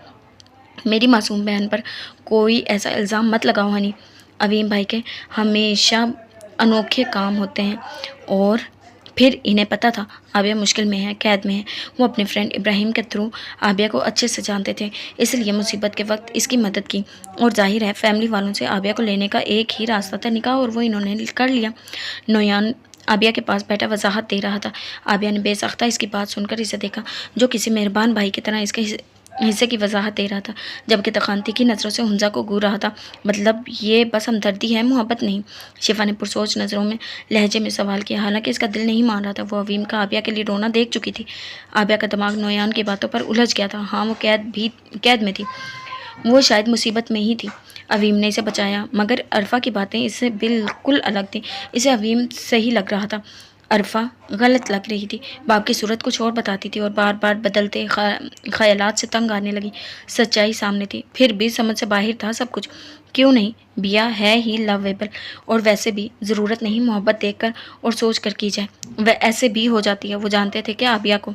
मेरी मासूम बहन पर कोई ऐसा इल्ज़ाम मत लगाओ हनी। अवीम भाई के हमेशा अनोखे काम होते हैं और फिर इन्हें पता था आबिया मुश्किल में है, कैद में है। वो अपने फ्रेंड इब्राहिम के थ्रू आबिया को अच्छे से जानते थे, इसलिए मुसीबत के वक्त इसकी मदद की। और जाहिर है फैमिली वालों से आबिया को लेने का एक ही रास्ता था, निकाह, और वो इन्होंने कर लिया। नोयान आबिया के पास बैठा वजाहत दे रहा था। आबिया ने बेसख्ता इसकी बात सुनकर इसे देखा, जो किसी मेहरबान भाई की तरह इसके हिस्से की वजाहत दे रहा था, जबकि तखानती की नज़रों से हुंजा को घूर रहा था। मतलब ये बस हमदर्दी है, मोहब्बत नहीं। शिफा ने पुरसोच नज़रों में लहजे में सवाल किया। हालांकि इसका दिल नहीं मान रहा था। वो अवीम का आबिया के लिए रोना देख चुकी थी। आबिया का दिमाग नोयान की बातों पर उलझ गया था। हाँ, वो कैद में थी, वो शायद मुसीबत में ही थी। अवीम ने इसे बचाया, मगर अरफा की बातें इससे बिल्कुल अलग थी। इसे अवीम सही लग रहा था, अरफा गलत लग रही थी। बाप की सूरत कुछ और बताती थी और बार बार बदलते ख्यालात से तंग आने लगी। सच्चाई सामने थी, फिर भी समझ से बाहर था सब कुछ। क्यों नहीं, बिया है ही लवेबल, और वैसे भी ज़रूरत नहीं मोहब्बत देखकर और सोच कर की जाए, वह ऐसे भी हो जाती है। वो जानते थे कि आबिया को,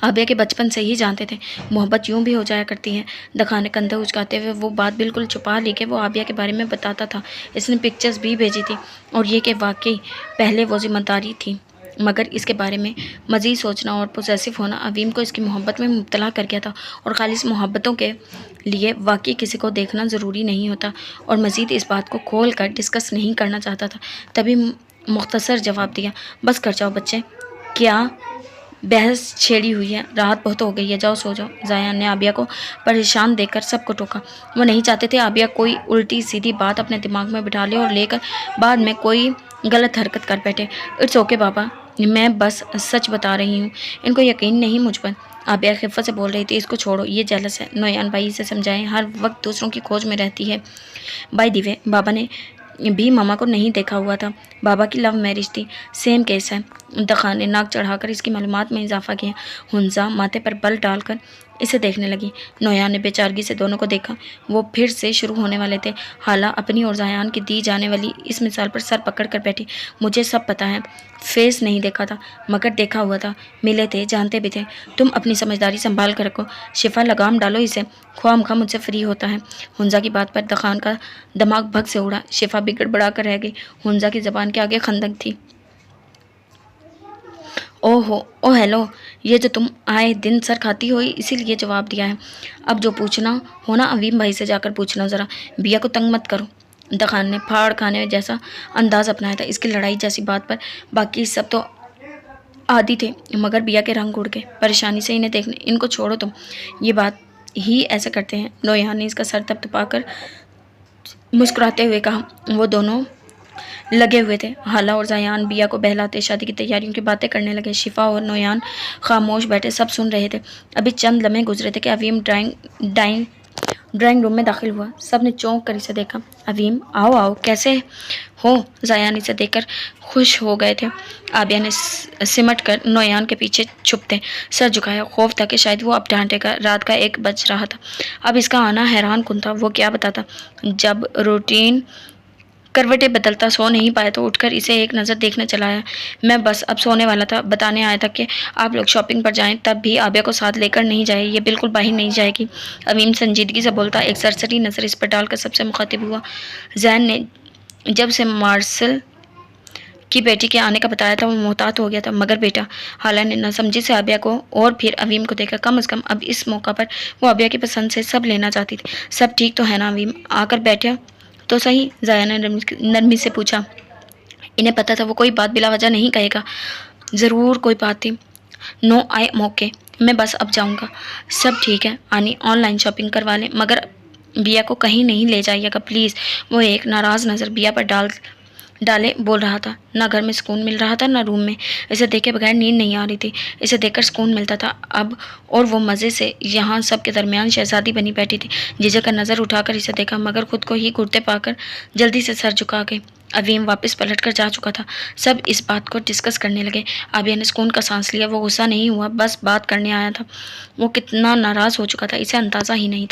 आबिया के बचपन से ही जानते थे मोहब्बत यूं भी हो जाया करती है। दखाने कंधे उचकाते हुए वो बात बिल्कुल छुपा ली कि वो आबिया के बारे में बताता था। इसने पिक्चर्स भी भेजी थी और ये कि वाकई पहले वो जिम्मेदारी थी, मगर इसके बारे में मज़ीद सोचना और पोसेसिव होना अवीम को इसकी मोहब्बत में मुब्तला कर गया था। और खालिस मोहब्बतों के लिए वाकई किसी को देखना ज़रूरी नहीं होता। और मज़ीद इस बात को खोल कर डिस्कस नहीं करना चाहता था। तभी मुख्तसर जवाब दिया, बस कर जाओ बच्चे, क्या बहस छेड़ी हुई है, रात बहुत हो गई है, जाओ सो जाओ। जायान ने आबिया को परेशान देखकर सबको टोका। वो नहीं चाहते थे आबिया कोई उल्टी सीधी बात अपने दिमाग में बिठा ले और लेकर बाद में कोई गलत हरकत कर बैठे। इट्स ओके बाबा, मैं बस सच बता रही हूँ, इनको यकीन नहीं मुझ पर। आबिया खिफ़त से बोल रही थी, इसको छोड़ो, ये जेलस है। नोयान भाई से समझाएं, हर वक्त दूसरों की खोज में रहती है। बाय द वे, बाबा ने भी मामा को नहीं देखा हुआ था। बाबा की लव मैरिज थी, सेम केस है। दखान ने नाक चढ़ाकर इसकी मालूमात में इजाफा किया। हुंजा माथे पर बल डालकर इसे देखने लगी। नोयान ने बेचारगी से दोनों को देखा। वो फिर से शुरू होने वाले थे। हाला अपनी और जायान की दी जाने वाली इस मिसाल पर सर पकड़ कर बैठी। मुझे सब पता है, फेस नहीं देखा था मगर देखा हुआ था, मिले थे, जानते भी थे। तुम अपनी समझदारी संभाल कर रखो। शिफा लगाम डालो इसे, ख्वामखा मुझसे फ्री होता है। हुंजा की बात पर दखान का दिमाग भग से उड़ा। शिफा भी गड़बड़ा कर रह गई। हुंजा की ज़बान के आगे खंदक थी। ओहो, ओ हेलो, ये जो तुम आए दिन सर खाती हो इसीलिए जवाब दिया है। अब जो पूछना हो ना अवीम भाई से जाकर पूछना, ज़रा बिया को तंग मत करो। दखान ने फाड़ खाने जैसा अंदाज अपनाया था। इसकी लड़ाई जैसी बात पर बाकी सब तो आदि थे, मगर बिया के रंग उड़ गए परेशानी से इन्हें देखने। इनको छोड़ो तुम, ये बात ही ऐसा करते हैं। नोयान ने इसका सर थपथपाकर मुस्कुराते हुए कहा। वो दोनों लगे हुए थे। हाला और जायान बिया को बहलाते शादी की तैयारियों की बातें करने लगे। शिफा और नोयान खामोश बैठे सब सुन रहे थे। अभी चंद लम्हे गुजरे थे कि अवीम ड्राइंग रूम में दाखिल हुआ। सब ने चौंक कर इसे देखा। अवीम, आओ आओ, कैसे हो? जायान इसे देखकर खुश हो गए थे। आबिया ने सिमट कर नोयान के पीछे छुपते सर झुकाया। खौफ था कि शायद वो अब डांटेगा। रात का 1 बज रहा था। अब इसका आना हैरान कुन था। वो क्या बताता? जब रूटीन करवटें बदलता सो नहीं पाया तो उठकर इसे एक नज़र देखने चला आया। मैं बस अब सोने वाला था, बताने आया था कि आप लोग शॉपिंग पर जाएं, तब भी आबिया को साथ लेकर नहीं जाए, ये बिल्कुल बाहर नहीं जाएगी। अवीम संजीदगी से बोलता, एक सरसरी नज़र इस पर डालकर सबसे मुखातिब हुआ। जैन ने जब से मार्शल की बेटी के आने का बताया था वो मोहतात हो गया था, मगर बेटा, हाला ने नासमझी से आबिया को और फिर अवीम को देखा। कम अज़ कम अब इस मौका पर वो आबिया की पसंद से सब लेना चाहती थी। सब ठीक तो है ना अवीम? आकर बैठा तो सही, जाया ने नरमी से पूछा। इन्हें पता था वो कोई बात बिला वजह नहीं कहेगा। ज़रूर कोई बात थी। नो आई मौके, मैं बस अब जाऊंगा। सब ठीक है आनी, ऑनलाइन शॉपिंग करवा लें, मगर बिया को कहीं नहीं ले जाइएगा प्लीज़। वो एक नाराज़ नज़र बिया पर डाले बोल रहा था। ना घर में सुकून मिल रहा था ना रूम में। इसे देखे बगैर नींद नहीं आ रही थी। इसे देखकर सुकून मिलता था अब, और वो मज़े से यहाँ सब के दरमियान शहजादी बनी बैठी थी। जीजा का नज़र उठाकर इसे देखा, मगर खुद को ही घुटते पाकर जल्दी से सर झुका गई। अवीम वापस पलटकर जा चुका था। सब इस बात को डिस्कस करने लगे। आबिया ने सुकून का सांस लिया। वो गुस्सा नहीं हुआ, बस बात करने आया था। वो कितना नाराज़ हो चुका था इसे अंदाज़ा ही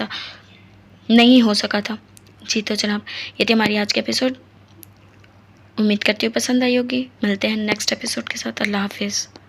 नहीं हो सका था। जी तो जनाब, ये थी हमारी आज के एपिसोड। उम्मीद करती हूँ पसंद आई होगी। मिलते हैं नेक्स्ट एपिसोड के साथ। अल्लाह हाफिज़।